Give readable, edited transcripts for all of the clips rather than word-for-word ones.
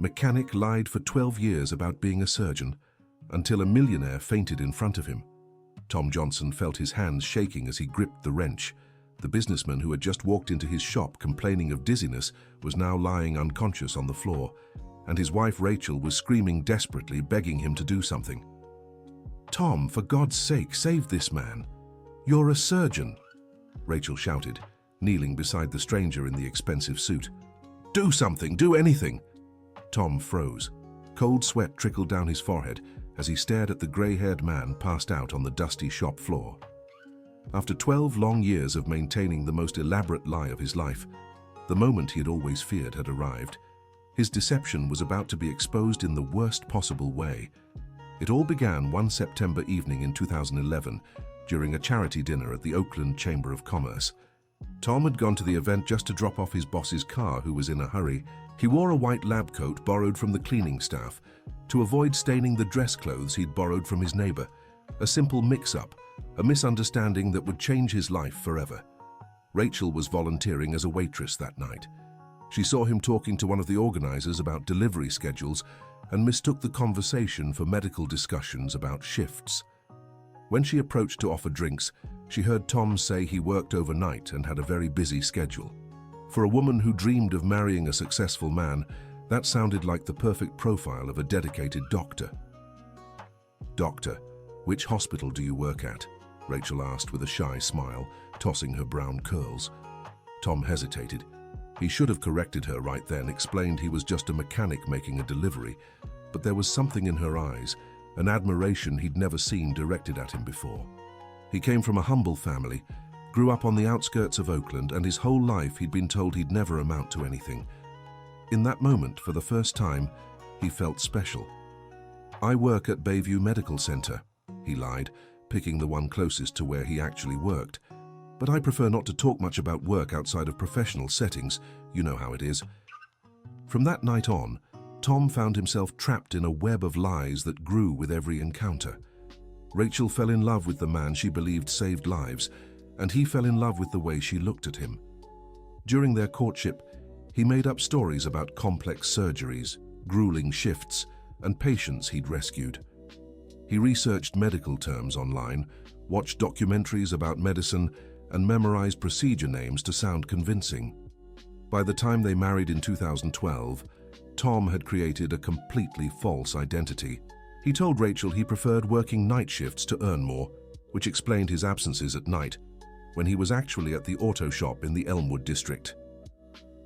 Mechanic lied for 12 years about being a surgeon, until a millionaire fainted in front of him. Tom Johnson felt his hands shaking as he gripped the wrench. The businessman who had just walked into his shop complaining of dizziness was now lying unconscious on the floor, and his wife Rachel was screaming desperately, begging him to do something. "Tom, for God's sake, save this man. You're a surgeon," Rachel shouted, kneeling beside the stranger in the expensive suit. "Do something, do anything!" Tom froze. Cold sweat trickled down his forehead as he stared at the grey-haired man passed out on the dusty shop floor. After 12 long years of maintaining the most elaborate lie of his life, the moment he had always feared had arrived. His deception was about to be exposed in the worst possible way. It all began one September evening in 2011 during a charity dinner at the Oakland Chamber of Commerce. Tom had gone to the event just to drop off his boss's car, who was in a hurry. He wore a white lab coat borrowed from the cleaning staff to avoid staining the dress clothes he'd borrowed from his neighbor. A simple mix-up, a misunderstanding that would change his life forever. Rachel was volunteering as a waitress that night. She saw him talking to one of the organizers about delivery schedules and mistook the conversation for medical discussions about shifts. When she approached to offer drinks, she heard Tom say he worked overnight and had a very busy schedule. For a woman who dreamed of marrying a successful man, that sounded like the perfect profile of a dedicated doctor. "Doctor, which hospital do you work at?" Rachel asked with a shy smile, tossing her brown curls. Tom hesitated. He should have corrected her right then, explained he was just a mechanic making a delivery, but there was something in her eyes, an admiration he'd never seen directed at him before. He came from a humble family, grew up on the outskirts of Oakland, and his whole life he'd been told he'd never amount to anything. In that moment, for the first time, he felt special. "I work at Bayview Medical Center," he lied, picking the one closest to where he actually worked. "But I prefer not to talk much about work outside of professional settings. You know how it is." From that night on, Tom found himself trapped in a web of lies that grew with every encounter. Rachel fell in love with the man she believed saved lives, and he fell in love with the way she looked at him. During their courtship, he made up stories about complex surgeries, grueling shifts, and patients he'd rescued. He researched medical terms online, watched documentaries about medicine, and memorized procedure names to sound convincing. By the time they married in 2012, Tom had created a completely false identity. He told Rachel he preferred working night shifts to earn more, which explained his absences at night, when he was actually at the auto shop in the Elmwood district.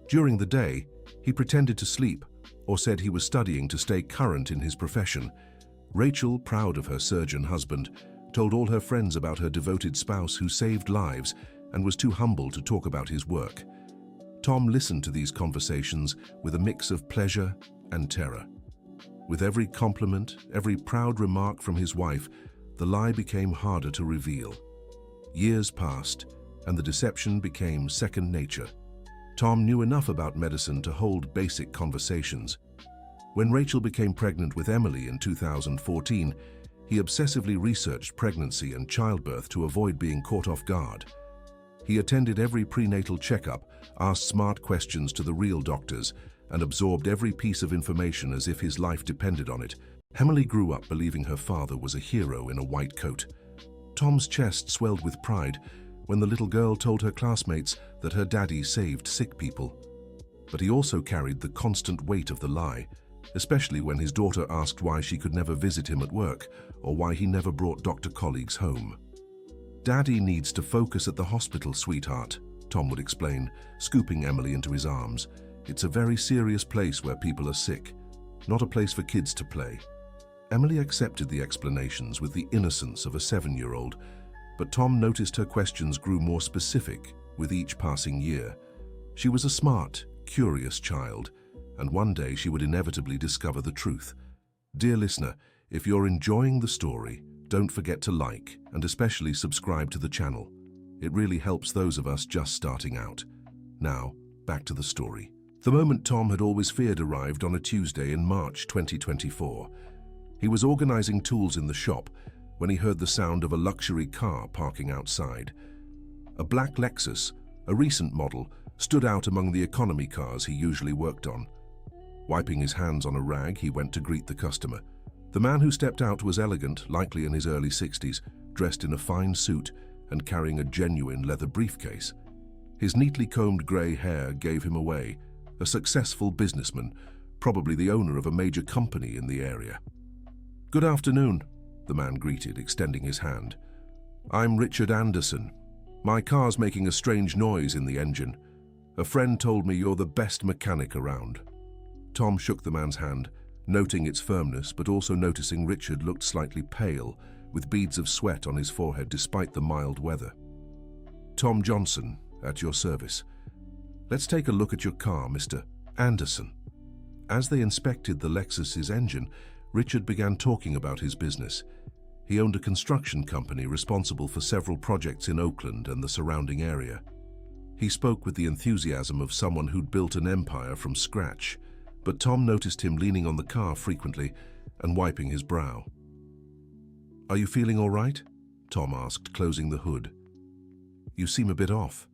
During the day, he pretended to sleep or said he was studying to stay current in his profession. Rachel, proud of her surgeon husband, told all her friends about her devoted spouse who saved lives and was too humble to talk about his work. Tom listened to these conversations with a mix of pleasure and terror. With every compliment, every proud remark from his wife, the lie became harder to reveal. Years passed, and the deception became second nature. Tom knew enough about medicine to hold basic conversations. When Rachel became pregnant with Emily in 2014, he obsessively researched pregnancy and childbirth to avoid being caught off guard. He attended every prenatal checkup, asked smart questions to the real doctors, and absorbed every piece of information as if his life depended on it. Emily grew up believing her father was a hero in a white coat. Tom's chest swelled with pride when the little girl told her classmates that her daddy saved sick people. But he also carried the constant weight of the lie, especially when his daughter asked why she could never visit him at work or why he never brought doctor colleagues home. "Daddy needs to focus at the hospital, sweetheart," Tom would explain, scooping Emily into his arms. "It's a very serious place where people are sick, not a place for kids to play." Emily accepted the explanations with the innocence of a 7-year-old, but Tom noticed her questions grew more specific with each passing year. She was a smart, curious child, and one day she would inevitably discover the truth. Dear listener, if you're enjoying the story, don't forget to like and especially subscribe to the channel. It really helps those of us just starting out. Now, back to the story. The moment Tom had always feared arrived on a Tuesday in March 2024. He was organizing tools in the shop when he heard the sound of a luxury car parking outside. A black Lexus, a recent model, stood out among the economy cars he usually worked on. Wiping his hands on a rag, he went to greet the customer. The man who stepped out was elegant, likely in his early 60s, dressed in a fine suit and carrying a genuine leather briefcase. His neatly combed grey hair gave him away, a successful businessman, probably the owner of a major company in the area. "Good afternoon," the man greeted, extending his hand. "I'm Richard Anderson. My car's making a strange noise in the engine. A friend told me you're the best mechanic around." Tom shook the man's hand, noting its firmness, but also noticing Richard looked slightly pale, with beads of sweat on his forehead despite the mild weather. "Tom Johnson, at your service. Let's take a look at your car, Mr. Anderson." As they inspected the Lexus's engine, Richard began talking about his business. He owned a construction company responsible for several projects in Oakland and the surrounding area. He spoke with the enthusiasm of someone who'd built an empire from scratch, but Tom noticed him leaning on the car frequently and wiping his brow. "Are you feeling all right?" Tom asked, closing the hood. "You seem a bit off."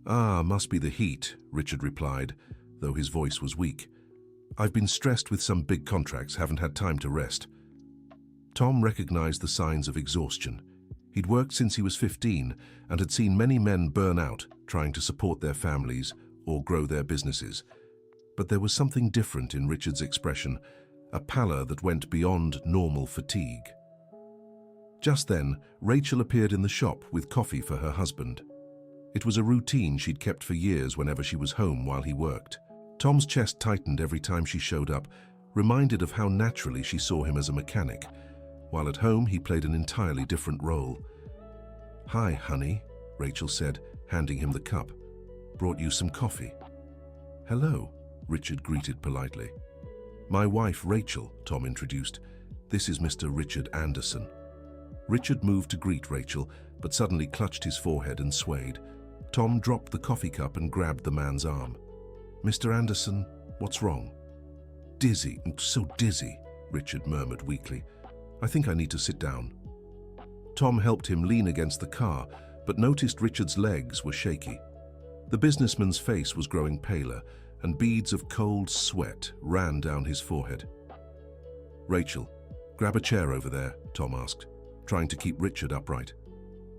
"Ah, must be the heat," Richard replied, though his voice was weak. "I've been stressed with some big contracts, haven't had time to rest." Tom recognized the signs of exhaustion. He'd worked since he was 15 and had seen many men burn out trying to support their families or grow their businesses. But there was something different in Richard's expression, a pallor that went beyond normal fatigue. Just then, Rachel appeared in the shop with coffee for her husband. It was a routine she'd kept for years whenever she was home while he worked. Tom's chest tightened every time she showed up, reminded of how naturally she saw him as a mechanic, while at home he played an entirely different role. "Hi, honey," Rachel said, handing him the cup. "Brought you some coffee." "Hello," Richard greeted politely. "My wife, Rachel," Tom introduced. "This is Mr. Richard Anderson." Richard moved to greet Rachel, but suddenly clutched his forehead and swayed. Tom dropped the coffee cup and grabbed the man's arm. "Mr. Anderson, what's wrong?" "Dizzy, so dizzy," Richard murmured weakly. "I think I need to sit down." Tom helped him lean against the car, but noticed Richard's legs were shaky. The businessman's face was growing paler, and beads of cold sweat ran down his forehead. "Rachel, grab a chair over there," Tom asked, trying to keep Richard upright.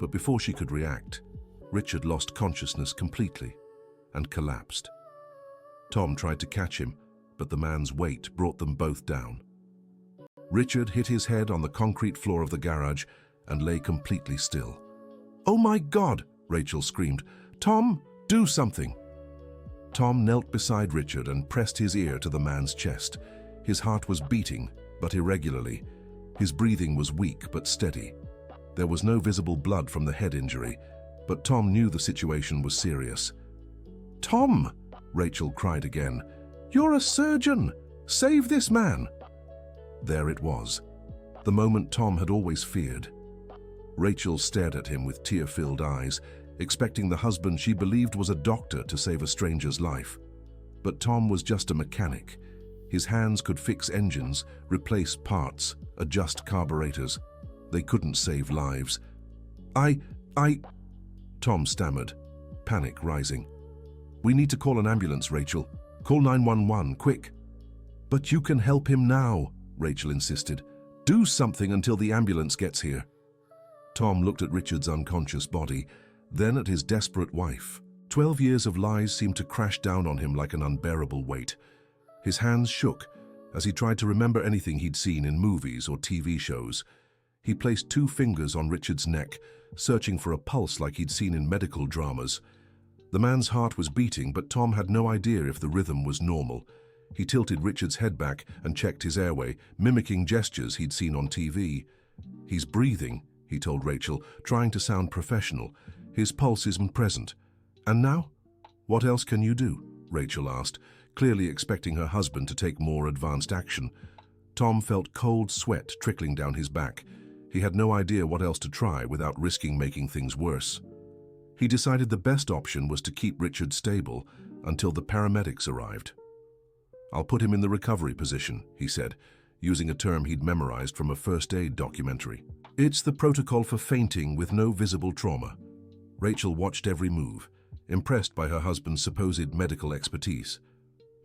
But before she could react, Richard lost consciousness completely and collapsed. Tom tried to catch him, but the man's weight brought them both down. Richard hit his head on the concrete floor of the garage and lay completely still. "Oh my God!" Rachel screamed. "Tom, do something!" Tom knelt beside Richard and pressed his ear to the man's chest. His heart was beating, but irregularly. His breathing was weak but steady. There was no visible blood from the head injury, but Tom knew the situation was serious. "Tom!" Rachel cried again. "You're a surgeon! Save this man!" There it was, the moment Tom had always feared. Rachel stared at him with tear-filled eyes, expecting the husband she believed was a doctor to save a stranger's life. But Tom was just a mechanic. His hands could fix engines, replace parts, adjust carburetors. They couldn't save lives. I... Tom stammered, panic rising. "We need to call an ambulance, Rachel. Call 911, quick." "But you can help him now," Rachel insisted. "Do something until the ambulance gets here." Tom looked at Richard's unconscious body, then at his desperate wife. 12 years of lies seemed to crash down on him like an unbearable weight. His hands shook as he tried to remember anything he'd seen in movies or TV shows. He placed 2 fingers on Richard's neck, searching for a pulse like he'd seen in medical dramas. The man's heart was beating, but Tom had no idea if the rhythm was normal. He tilted Richard's head back and checked his airway, mimicking gestures he'd seen on TV. "He's breathing," he told Rachel, trying to sound professional. "His pulse isn't present." "And now? What else can you do?" Rachel asked, clearly expecting her husband to take more advanced action. Tom felt cold sweat trickling down his back. He had no idea what else to try without risking making things worse. He decided the best option was to keep Richard stable until the paramedics arrived. "I'll put him in the recovery position," he said, using a term he'd memorized from a first aid documentary. "It's the protocol for fainting with no visible trauma." Rachel watched every move, impressed by her husband's supposed medical expertise.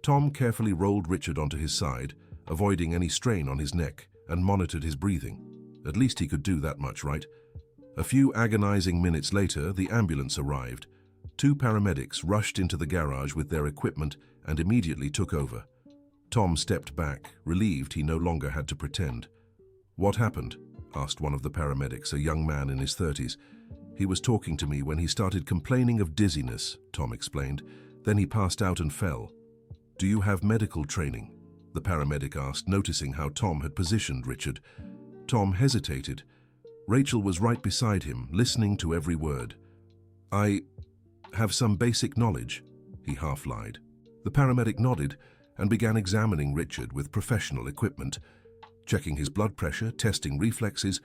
Tom carefully rolled Richard onto his side, avoiding any strain on his neck, and monitored his breathing. At least he could do that much, right? A few agonizing minutes later, the ambulance arrived. 2 paramedics rushed into the garage with their equipment and immediately took over. Tom stepped back, relieved he no longer had to pretend. "What happened?" asked one of the paramedics, a young man in his 30s. "He was talking to me when he started complaining of dizziness," Tom explained. "Then he passed out and fell." "Do you have medical training?" the paramedic asked, noticing how Tom had positioned Richard. Tom hesitated. Rachel was right beside him, listening to every word. "I have some basic knowledge," he half lied. The paramedic nodded and began examining Richard with professional equipment, checking his blood pressure, testing reflexes,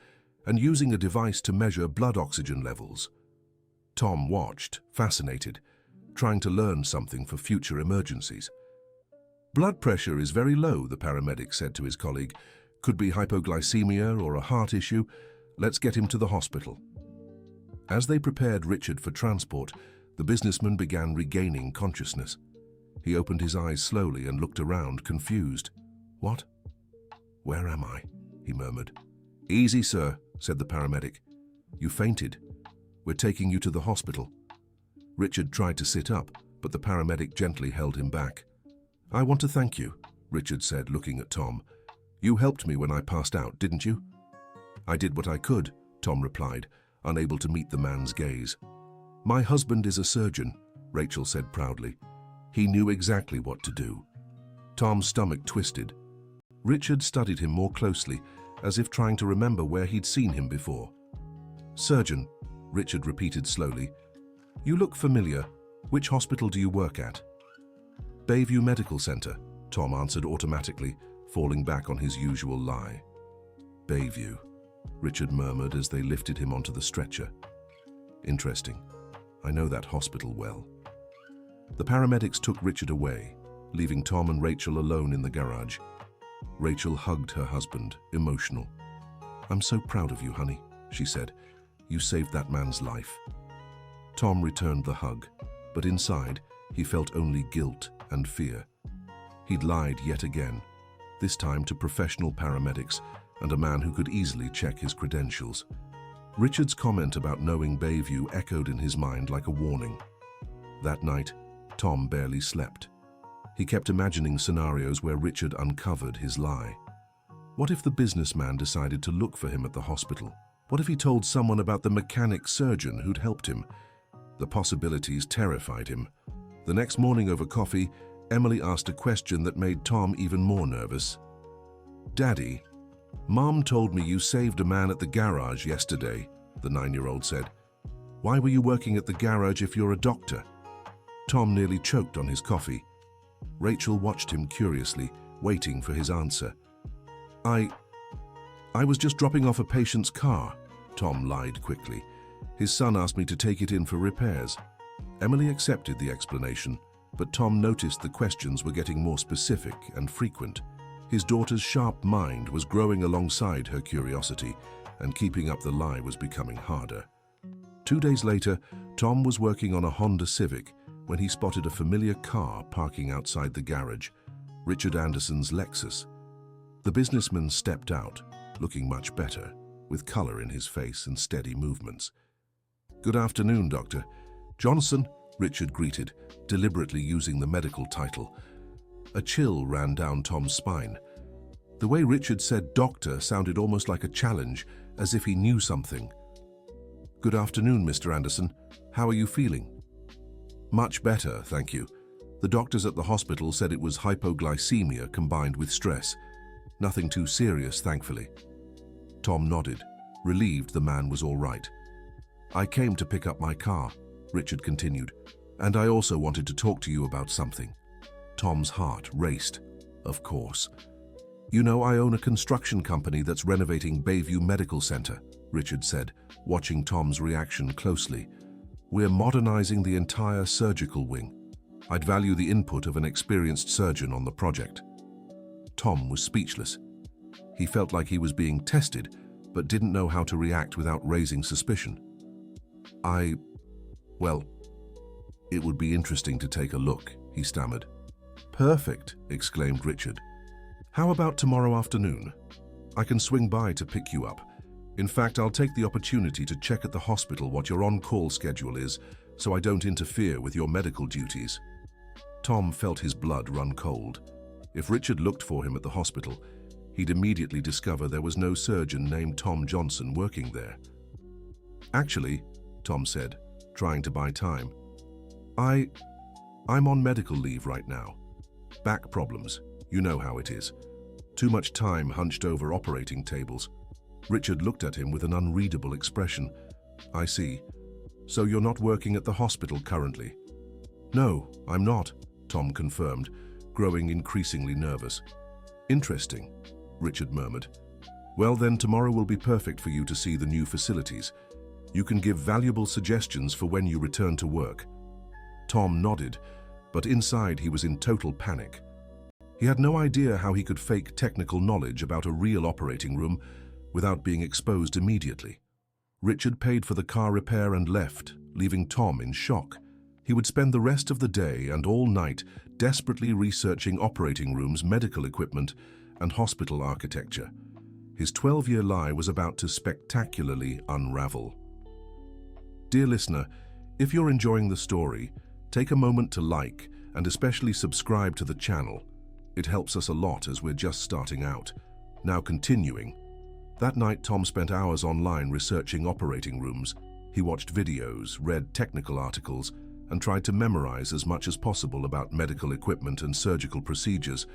and using a device to measure blood oxygen levels. Tom watched, fascinated, trying to learn something for future emergencies. "Blood pressure is very low," the paramedic said to his colleague. "Could be hypoglycemia or a heart issue. Let's get him to the hospital." As they prepared Richard for transport, the businessman began regaining consciousness. He opened his eyes slowly and looked around, confused. "What? Where am I?" he murmured. "Easy, sir," said the paramedic. "You fainted. We're taking you to the hospital." Richard tried to sit up, but the paramedic gently held him back. "I want to thank you," Richard said, looking at Tom. "You helped me when I passed out, didn't you?" "I did what I could," Tom replied, unable to meet the man's gaze. "My husband is a surgeon," Rachel said proudly. "He knew exactly what to do." Tom's stomach twisted. Richard studied him more closely, as if trying to remember where he'd seen him before. "Surgeon," Richard repeated slowly. "You look familiar. Which hospital do you work at?" "Bayview Medical Center," Tom answered automatically, falling back on his usual lie. "Bayview," Richard murmured as they lifted him onto the stretcher. "Interesting. I know that hospital well." The paramedics took Richard away, leaving Tom and Rachel alone in the garage. Rachel hugged her husband, emotional. "I'm so proud of you, honey," she said. "You saved that man's life." Tom returned the hug, but inside, he felt only guilt and fear. He'd lied yet again, this time to professional paramedics and a man who could easily check his credentials. Richard's comment about knowing Bayview echoed in his mind like a warning. That night, Tom barely slept. He kept imagining scenarios where Richard uncovered his lie. What if the businessman decided to look for him at the hospital? What if he told someone about the mechanic surgeon who'd helped him? The possibilities terrified him. The next morning over coffee, Emily asked a question that made Tom even more nervous. "Daddy, Mom told me you saved a man at the garage yesterday," the 9-year-old said. "Why were you working at the garage if you're a doctor?" Tom nearly choked on his coffee. Rachel watched him curiously, waiting for his answer. I was just dropping off a patient's car," Tom lied quickly. "His son asked me to take it in for repairs." Emily accepted the explanation, but Tom noticed the questions were getting more specific and frequent. His daughter's sharp mind was growing alongside her curiosity, and keeping up the lie was becoming harder. 2 days later, Tom was working on a Honda Civic when he spotted a familiar car parking outside the garage, Richard Anderson's Lexus. The businessman stepped out, looking much better, with color in his face and steady movements. "Good afternoon, Doctor Johnson," Richard greeted, deliberately using the medical title. A chill ran down Tom's spine. The way Richard said doctor sounded almost like a challenge, as if he knew something. "Good afternoon, Mr. Anderson. How are you feeling?" "Much better, thank you. The doctors at the hospital said it was hypoglycemia combined with stress. Nothing too serious, thankfully." Tom nodded, relieved the man was all right. "I came to pick up my car," Richard continued, "and I also wanted to talk to you about something." Tom's heart raced. "Of course. You know, I own a construction company that's renovating Bayview Medical Center," Richard said, watching Tom's reaction closely. "We're modernizing the entire surgical wing. I'd value the input of an experienced surgeon on the project." Tom was speechless. He felt like he was being tested, but didn't know how to react without raising suspicion. Well, it would be interesting to take a look," he stammered. "Perfect," exclaimed Richard. "How about tomorrow afternoon? I can swing by to pick you up. In fact, I'll take the opportunity to check at the hospital what your on-call schedule is, so I don't interfere with your medical duties." Tom felt his blood run cold. If Richard looked for him at the hospital, he'd immediately discover there was no surgeon named Tom Johnson working there. "Actually," Tom said, trying to buy time, I'm on medical leave right now. Back problems, you know how it is. Too much time hunched over operating tables." Richard looked at him with an unreadable expression. "I see. So you're not working at the hospital currently?" "No, I'm not," Tom confirmed, growing increasingly nervous. "Interesting," Richard murmured. "Well then, tomorrow will be perfect for you to see the new facilities. You can give valuable suggestions for when you return to work." Tom nodded, but inside he was in total panic. He had no idea how he could fake technical knowledge about a real operating room without being exposed immediately. Richard paid for the car repair and left, leaving Tom in shock. He would spend the rest of the day and all night desperately researching operating rooms, medical equipment, and hospital architecture. His 12-year lie was about to spectacularly unravel. Dear listener, if you're enjoying the story, take a moment to like and especially subscribe to the channel. It helps us a lot as we're just starting out. Now continuing. That night, Tom spent hours online researching operating rooms. He watched videos, read technical articles, and tried to memorize as much as possible about medical equipment and surgical procedures.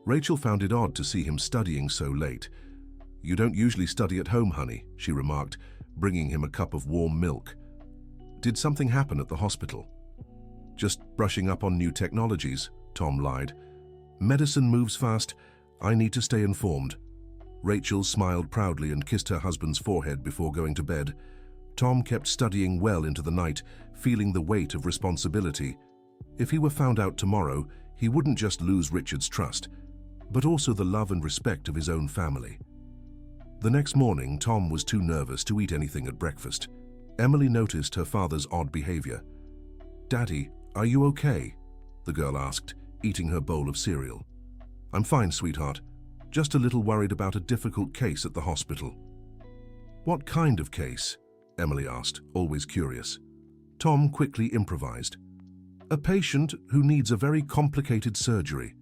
Rachel found it odd to see him studying so late. "You don't usually study at home, honey," she remarked, bringing him a cup of warm milk. "Did something happen at the hospital?" "Just brushing up on new technologies," Tom lied. "Medicine moves fast. I need to stay informed." Rachel smiled proudly and kissed her husband's forehead before going to bed. Tom kept studying well into the night, feeling the weight of responsibility. If he were found out tomorrow, he wouldn't just lose Richard's trust, but also the love and respect of his own family. The next morning, Tom was too nervous to eat anything at breakfast. Emily noticed her father's odd behavior. "Daddy, are you okay?" the girl asked, eating her bowl of cereal. "I'm fine, sweetheart. Just a little worried about a difficult case at the hospital." "What kind of case?" Emily asked, always curious. Tom quickly improvised. "A patient who needs a very complicated surgery.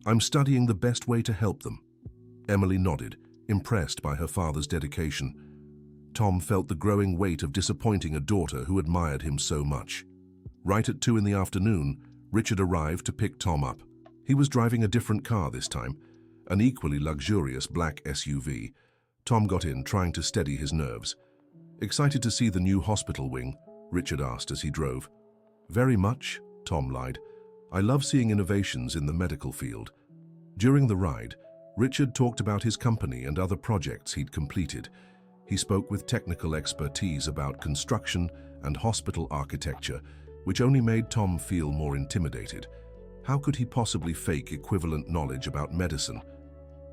I'm studying the best way to help them." Emily nodded, impressed by her father's dedication. Tom felt the growing weight of disappointing a daughter who admired him so much. Right at 2 in the afternoon, Richard arrived to pick Tom up. He was driving a different car this time, an equally luxurious black SUV. Tom got in, trying to steady his nerves. "Excited to see the new hospital wing?" Richard asked as he drove. "Very much," Tom lied. "I love seeing innovations in the medical field." During the ride, Richard talked about his company and other projects he'd completed. He spoke with technical expertise about construction and hospital architecture, which only made Tom feel more intimidated. How could he possibly fake equivalent knowledge about medicine?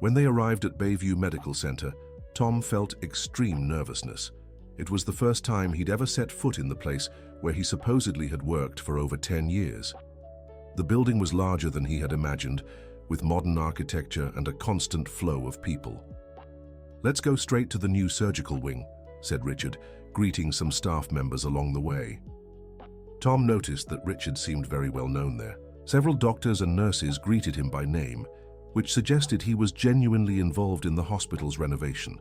When they arrived at Bayview Medical Center, Tom felt extreme nervousness. It was the first time he'd ever set foot in the place where he supposedly had worked for over 10 years. The building was larger than he had imagined, with modern architecture and a constant flow of people. "Let's go straight to the new surgical wing," said Richard, greeting some staff members along the way. Tom noticed that Richard seemed very well known there. Several doctors and nurses greeted him by name, which suggested he was genuinely involved in the hospital's renovation.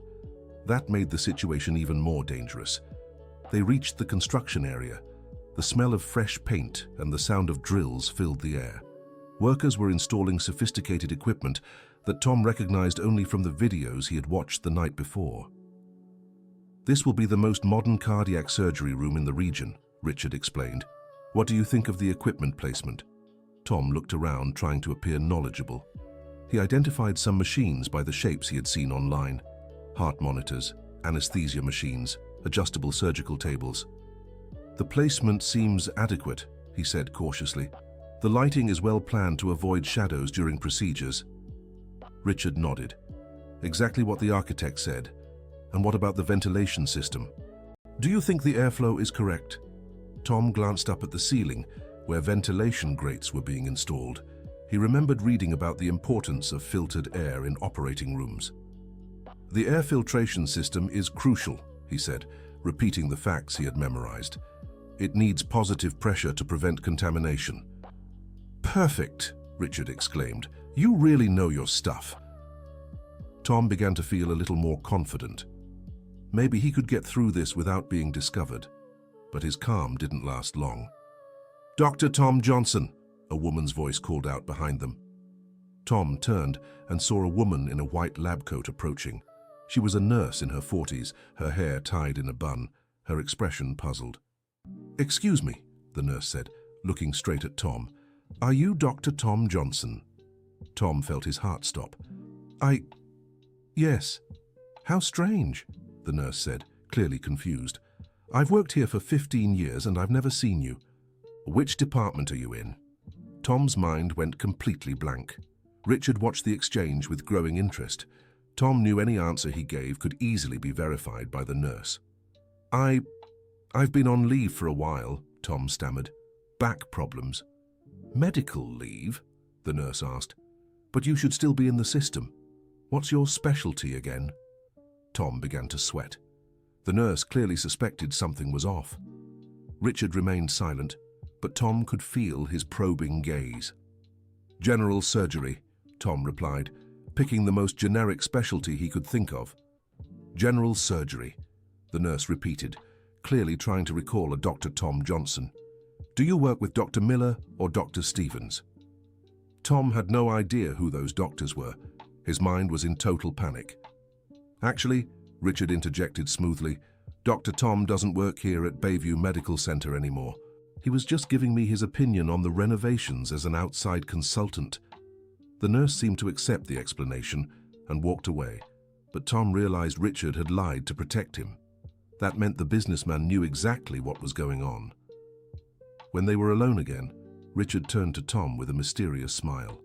That made the situation even more dangerous. They reached the construction area. The smell of fresh paint and the sound of drills filled the air. Workers were installing sophisticated equipment that Tom recognized only from the videos he had watched the night before. "This will be the most modern cardiac surgery room in the region," Richard explained. "What do you think of the equipment placement?" Tom looked around, trying to appear knowledgeable. He identified some machines by the shapes he had seen online. Heart monitors, anesthesia machines, adjustable surgical tables. "The placement seems adequate," he said cautiously. "The lighting is well planned to avoid shadows during procedures." Richard nodded. "Exactly what the architect said. And what about the ventilation system? Do you think the airflow is correct?" Tom glanced up at the ceiling, where ventilation grates were being installed. He remembered reading about the importance of filtered air in operating rooms. "The air filtration system is crucial," he said, repeating the facts he had memorized. "It needs positive pressure to prevent contamination." "Perfect," Richard exclaimed. "You really know your stuff." Tom began to feel a little more confident. Maybe he could get through this without being discovered. But his calm didn't last long. "Dr. Tom Johnson," a woman's voice called out behind them. Tom turned and saw a woman in a white lab coat approaching. She was a nurse in her 40s, her hair tied in a bun, her expression puzzled. "Excuse me," the nurse said, looking straight at Tom. "Are you Dr. Tom Johnson?" Tom felt his heart stop. Yes. How strange," the nurse said, clearly confused. "I've worked here for 15 years and I've never seen you. Which department are you in?" Tom's mind went completely blank. Richard watched the exchange with growing interest. Tom knew any answer he gave could easily be verified by the nurse. I've been on leave for a while," Tom stammered. "Back problems." "Medical leave?" the nurse asked. "But you should still be in the system. What's your specialty again?" Tom began to sweat. The nurse clearly suspected something was off. Richard remained silent, but Tom could feel his probing gaze. "General surgery," Tom replied, picking the most generic specialty he could think of. "General surgery," the nurse repeated, clearly trying to recall a Dr. Tom Johnson. "Do you work with Dr. Miller or Dr. Stevens?" Tom had no idea who those doctors were. His mind was in total panic. "Actually," Richard interjected smoothly, "Dr. Tom doesn't work here at Bayview Medical Center anymore. He was just giving me his opinion on the renovations as an outside consultant." The nurse seemed to accept the explanation and walked away, but Tom realized Richard had lied to protect him. That meant the businessman knew exactly what was going on. When they were alone again, Richard turned to Tom with a mysterious smile.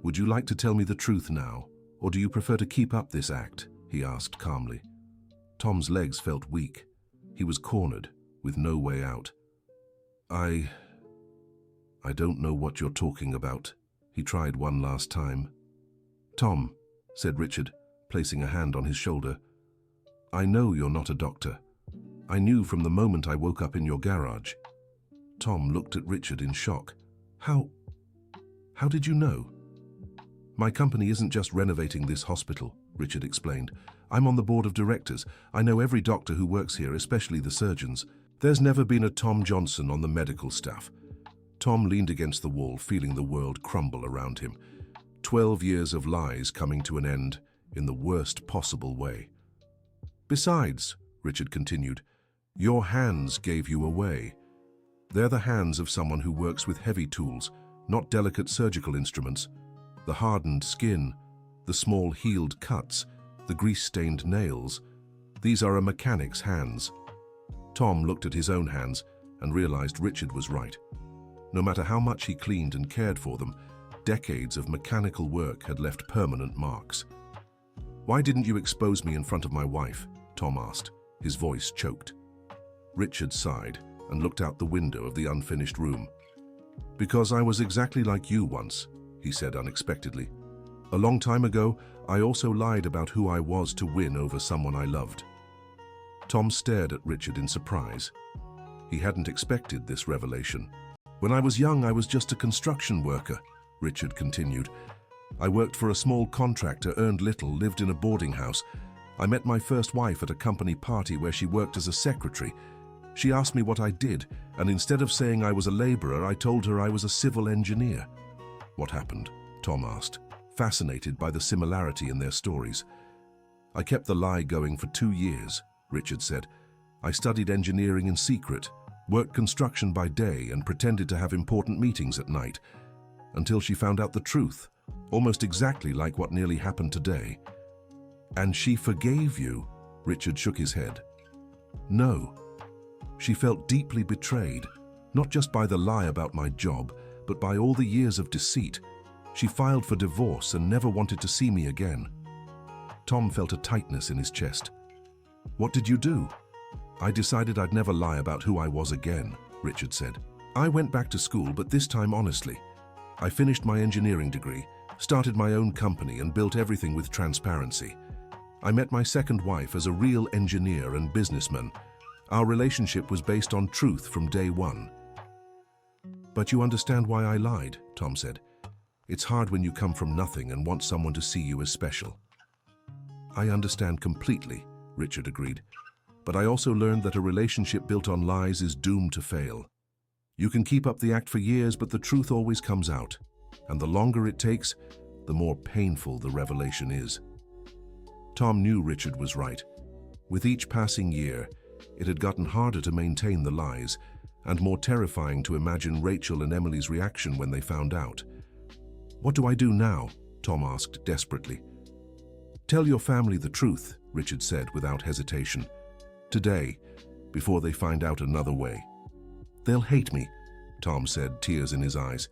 "Would you like to tell me the truth now, or do you prefer to keep up this act?" he asked calmly. Tom's legs felt weak. He was cornered, with no way out. I don't know what you're talking about," he tried one last time. "Tom," said Richard, placing a hand on his shoulder, "I know you're not a doctor. I knew from the moment I woke up in your garage." Tom looked at Richard in shock. How did you know?" "My company isn't just renovating this hospital," Richard explained. "I'm on the board of directors. I know every doctor who works here, especially the surgeons. There's never been a Tom Johnson on the medical staff." Tom leaned against the wall, feeling the world crumble around him. 12 years of lies coming to an end in the worst possible way. "Besides," Richard continued, "your hands gave you away. They're the hands of someone who works with heavy tools, not delicate surgical instruments. The hardened skin, the small healed cuts, the grease-stained nails. These are a mechanic's hands." Tom looked at his own hands and realized Richard was right. No matter how much he cleaned and cared for them, decades of mechanical work had left permanent marks. "Why didn't you expose me in front of my wife?" Tom asked, his voice choked. Richard sighed and looked out the window of the unfinished room. "Because I was exactly like you once," he said unexpectedly. "A long time ago, I also lied about who I was to win over someone I loved." Tom stared at Richard in surprise. He hadn't expected this revelation. "When I was young, I was just a construction worker," Richard continued. "I worked for a small contractor, earned little, lived in a boarding house. I met my first wife at a company party where she worked as a secretary. She asked me what I did, and instead of saying I was a laborer, I told her I was a civil engineer." "What happened?" Tom asked, fascinated by the similarity in their stories. "I kept the lie going for 2 years," Richard said. "I studied engineering in secret, worked construction by day, and pretended to have important meetings at night, until she found out the truth, almost exactly like what nearly happened today." "And she forgave you?" Richard shook his head. "No. She felt deeply betrayed, not just by the lie about my job, but by all the years of deceit. She filed for divorce and never wanted to see me again." Tom felt a tightness in his chest. "What did you do?" "I decided I'd never lie about who I was again," Richard said. "I went back to school, but this time honestly. I finished my engineering degree, started my own company and built everything with transparency. I met my second wife as a real engineer and businessman. Our relationship was based on truth from day one. But you understand why I lied, Tom said. It's hard when you come from nothing and want someone to see you as special. I understand completely, Richard agreed. But I also learned that a relationship built on lies is doomed to fail. You can keep up the act for years, but the truth always comes out. And the longer it takes, the more painful the revelation is. Tom knew Richard was right. With each passing year, it had gotten harder to maintain the lies, and more terrifying to imagine Rachel and Emily's reaction when they found out. What do I do now? Tom asked desperately. Tell your family the truth, Richard said without hesitation. Today, before they find out another way. They'll hate me, Tom said, tears in his eyes.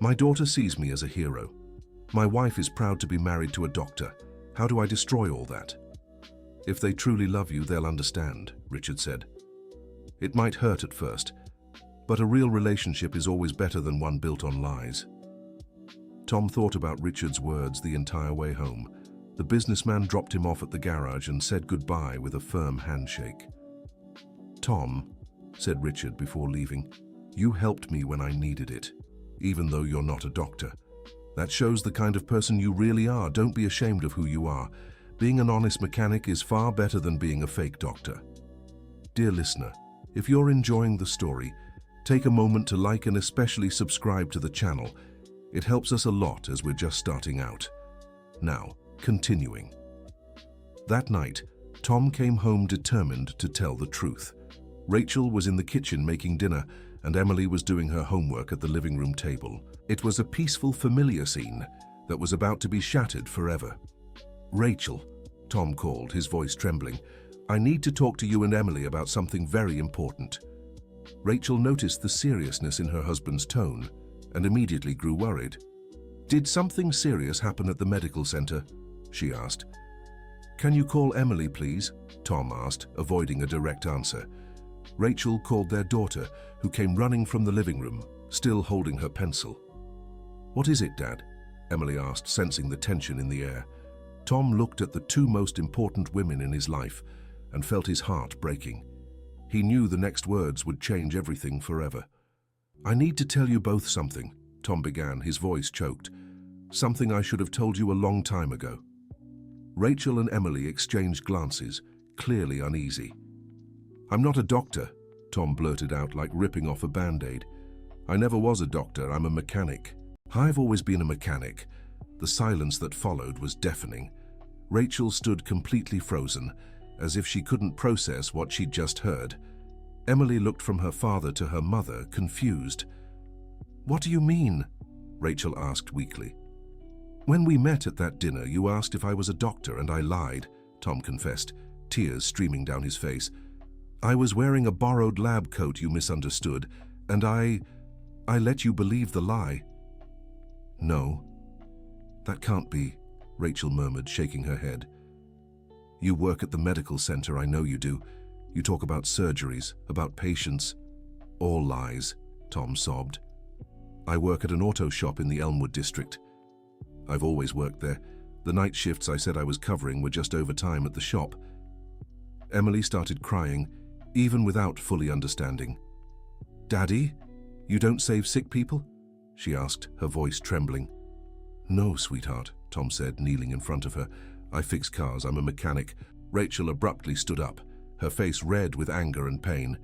My daughter sees me as a hero. My wife is proud to be married to a doctor. How do I destroy all that? If they truly love you, they'll understand, Richard said. It might hurt at first, but a real relationship is always better than one built on lies. Tom thought about Richard's words the entire way home. The businessman dropped him off at the garage and said goodbye with a firm handshake. Tom, said Richard before leaving, you helped me when I needed it, even though you're not a doctor. That shows the kind of person you really are. Don't be ashamed of who you are. Being an honest mechanic is far better than being a fake doctor. Dear listener, if you're enjoying the story, take a moment to like and especially subscribe to the channel. It helps us a lot as we're just starting out. Now, continuing. That night, Tom came home determined to tell the truth. Rachel was in the kitchen making dinner, and Emily was doing her homework at the living room table. It was a peaceful, familiar scene that was about to be shattered forever. Rachel, Tom called, his voice trembling. I need to talk to you and Emily about something very important. Rachel noticed the seriousness in her husband's tone and immediately grew worried. Did something serious happen at the medical center? She asked. Can you call Emily, please? Tom asked, avoiding a direct answer. Rachel called their daughter, who came running from the living room, still holding her pencil. What is it, Dad? Emily asked, sensing the tension in the air. Tom looked at the two most important women in his life and felt his heart breaking. He knew the next words would change everything forever. I need to tell you both something, Tom began, his voice choked. Something I should have told you a long time ago. Rachel and Emily exchanged glances, clearly uneasy. I'm not a doctor, Tom blurted out like ripping off a band-aid. I never was a doctor, I'm a mechanic. I've always been a mechanic. The silence that followed was deafening. Rachel stood completely frozen, as if she couldn't process what she'd just heard. Emily looked from her father to her mother, confused. What do you mean? Rachel asked weakly. When we met at that dinner, you asked if I was a doctor, and I lied, Tom confessed, tears streaming down his face. I was wearing a borrowed lab coat you misunderstood, and I let you believe the lie. No, that can't be, Rachel murmured, shaking her head. You work at the medical center, I know you do. You talk about surgeries, about patients. All lies, Tom sobbed. I work at an auto shop in the Elmwood district. I've always worked there. The night shifts I said I was covering were just overtime at the shop. Emily started crying, even without fully understanding. Daddy, you don't save sick people? She asked, her voice trembling. No, sweetheart, Tom said, kneeling in front of her. I fix cars, I'm a mechanic. Rachel abruptly stood up, her face red with anger and pain.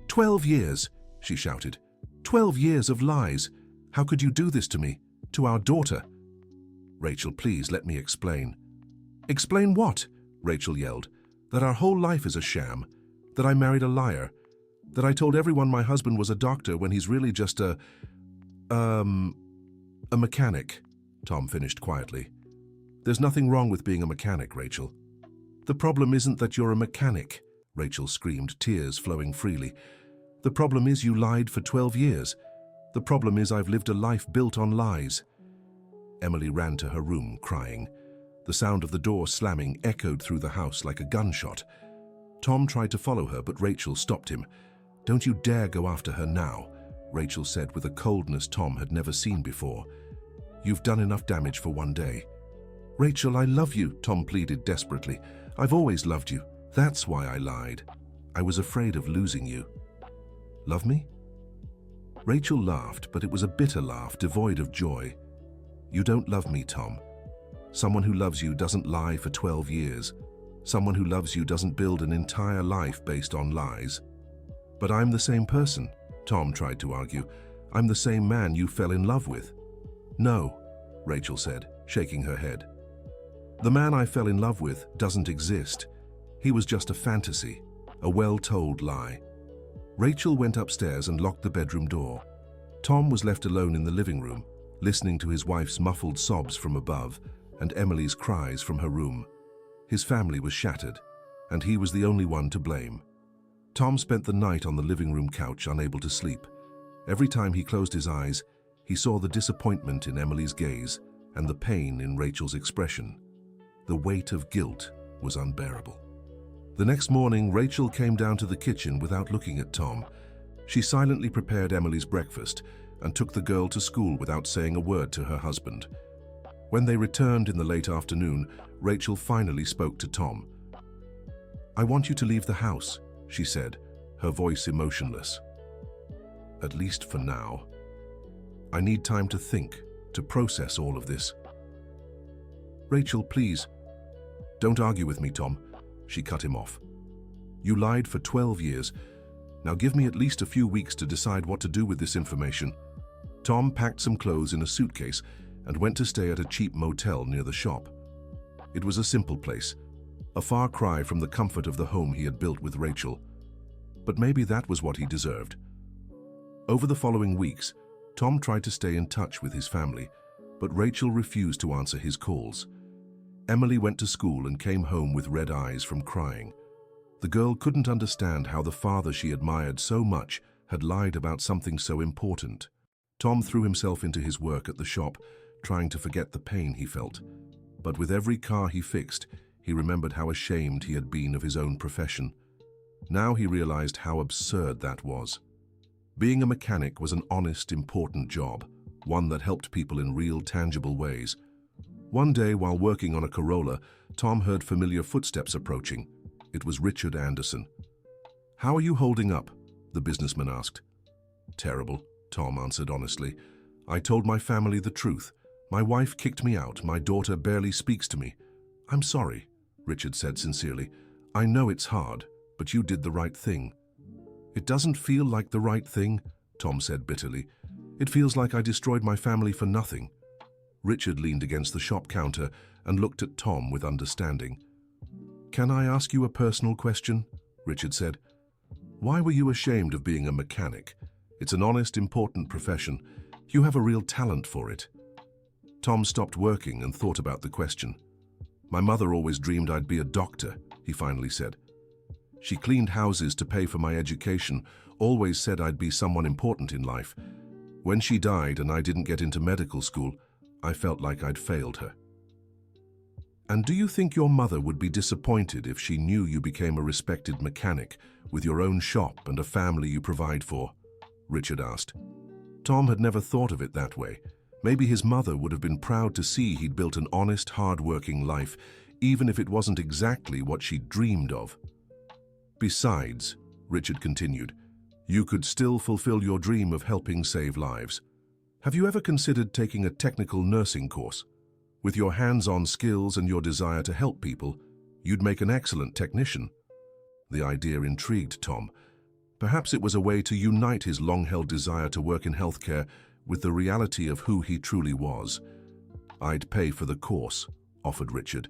12 years, she shouted. 12 years of lies. How could you do this to me? To our daughter? Rachel, please let me explain. Explain what? Rachel yelled. That our whole life is a sham. That I married a liar. That I told everyone my husband was a doctor when he's really just a mechanic, Tom finished quietly. There's nothing wrong with being a mechanic, Rachel. The problem isn't that you're a mechanic, Rachel screamed, tears flowing freely. The problem is you lied for 12 years. The problem is I've lived a life built on lies. Emily ran to her room, crying. The sound of the door slamming echoed through the house like a gunshot. Tom tried to follow her, but Rachel stopped him. Don't you dare go after her now, Rachel said with a coldness Tom had never seen before. "You've done enough damage for one day." "Rachel, I love you," Tom pleaded desperately. "I've always loved you. That's why I lied. I was afraid of losing you." "Love me?" Rachel laughed, but it was a bitter laugh, devoid of joy. "You don't love me, Tom. Someone who loves you doesn't lie for 12 years. Someone who loves you doesn't build an entire life based on lies." "But I'm the same person," Tom tried to argue. "I'm the same man you fell in love with." "No," Rachel said, shaking her head. "The man I fell in love with doesn't exist. He was just a fantasy, a well-told lie." Rachel went upstairs and locked the bedroom door. Tom was left alone in the living room, listening to his wife's muffled sobs from above and Emily's cries from her room. His family was shattered, and he was the only one to blame. Tom spent the night on the living room couch, unable to sleep. Every time he closed his eyes, he saw the disappointment in Emily's gaze and the pain in Rachel's expression. The weight of guilt was unbearable. The next morning, Rachel came down to the kitchen without looking at Tom. She silently prepared Emily's breakfast and took the girl to school without saying a word to her husband. When they returned in the late afternoon, Rachel finally spoke to Tom. "I want you to leave the house," she said, her voice emotionless. "At least for now. I need time to think, to process all of this." "Rachel, please." "Don't argue with me, Tom," she cut him off. "You lied for 12 years. Now give me at least a few weeks to decide what to do with this information." Tom packed some clothes in a suitcase and went to stay at a cheap motel near the shop. It was a simple place, a far cry from the comfort of the home he had built with Rachel. But maybe that was what he deserved. Over the following weeks, Tom tried to stay in touch with his family, but Rachel refused to answer his calls. Emily went to school and came home with red eyes from crying. The girl couldn't understand how the father she admired so much had lied about something so important. Tom threw himself into his work at the shop, trying to forget the pain he felt. But with every car he fixed, he remembered how ashamed he had been of his own profession. Now he realized how absurd that was. Being a mechanic was an honest, important job, one that helped people in real, tangible ways. One day, while working on a Corolla, Tom heard familiar footsteps approaching. It was Richard Anderson. "How are you holding up?" the businessman asked. "Terrible," Tom answered honestly. "I told my family the truth. My wife kicked me out. My daughter barely speaks to me." "I'm sorry," Richard said sincerely. "I know it's hard, but you did the right thing." "It doesn't feel like the right thing," Tom said bitterly. "It feels like I destroyed my family for nothing." Richard leaned against the shop counter and looked at Tom with understanding. "Can I ask you a personal question?" Richard said. "Why were you ashamed of being a mechanic? It's an honest, important profession. You have a real talent for it." Tom stopped working and thought about the question. "My mother always dreamed I'd be a doctor," he finally said. "She cleaned houses to pay for my education, always said I'd be someone important in life. When she died and I didn't get into medical school, I felt like I'd failed her." "And do you think your mother would be disappointed if she knew you became a respected mechanic with your own shop and a family you provide for?" Richard asked. Tom had never thought of it that way. Maybe his mother would have been proud to see he'd built an honest, hard-working life, even if it wasn't exactly what she'd dreamed of. "Besides," Richard continued, "you could still fulfill your dream of helping save lives. Have you ever considered taking a technical nursing course? With your hands-on skills and your desire to help people, you'd make an excellent technician." The idea intrigued Tom. Perhaps it was a way to unite his long-held desire to work in healthcare with the reality of who he truly was. "I'd pay for the course," offered Richard.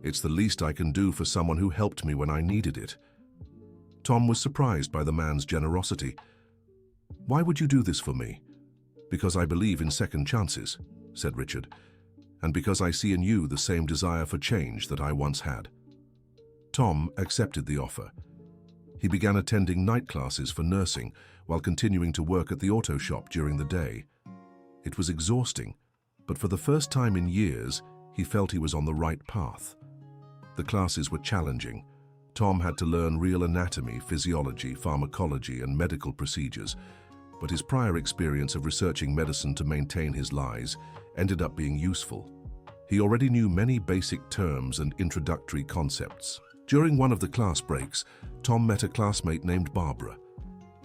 "It's the least I can do for someone who helped me when I needed it." Tom was surprised by the man's generosity. "Why would you do this for me?" "Because I believe in second chances," said Richard, "and because I see in you the same desire for change that I once had." Tom accepted the offer. He began attending night classes for nursing while continuing to work at the auto shop during the day. It was exhausting, but for the first time in years, he felt he was on the right path. The classes were challenging. Tom had to learn real anatomy, physiology, pharmacology, and medical procedures. but his prior experience of researching medicine to maintain his lies ended up being useful. He already knew many basic terms and introductory concepts. During one of the class breaks, Tom met a classmate named Barbara,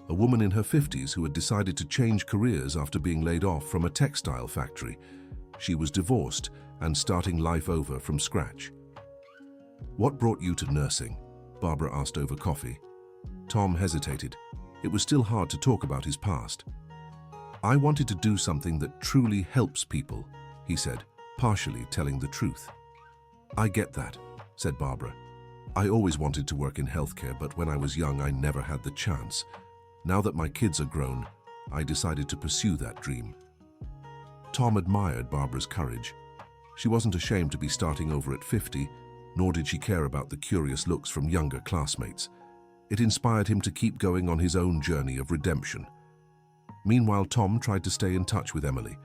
a woman in her 50s who had decided to change careers after being laid off from a textile factory. She was divorced and starting life over from scratch. "What brought you to nursing?" Barbara asked over coffee. Tom hesitated. It was still hard to talk about his past. "I wanted to do something that truly helps people," he said, partially telling the truth. "I get that," said Barbara. "I always wanted to work in healthcare, but when I was young, I never had the chance. Now that my kids are grown, I decided to pursue that dream." Tom admired Barbara's courage. She wasn't ashamed to be starting over at 50, nor did she care about the curious looks from younger classmates. It inspired him to keep going on his own journey of redemption. Meanwhile, Tom tried to stay in touch with Emily.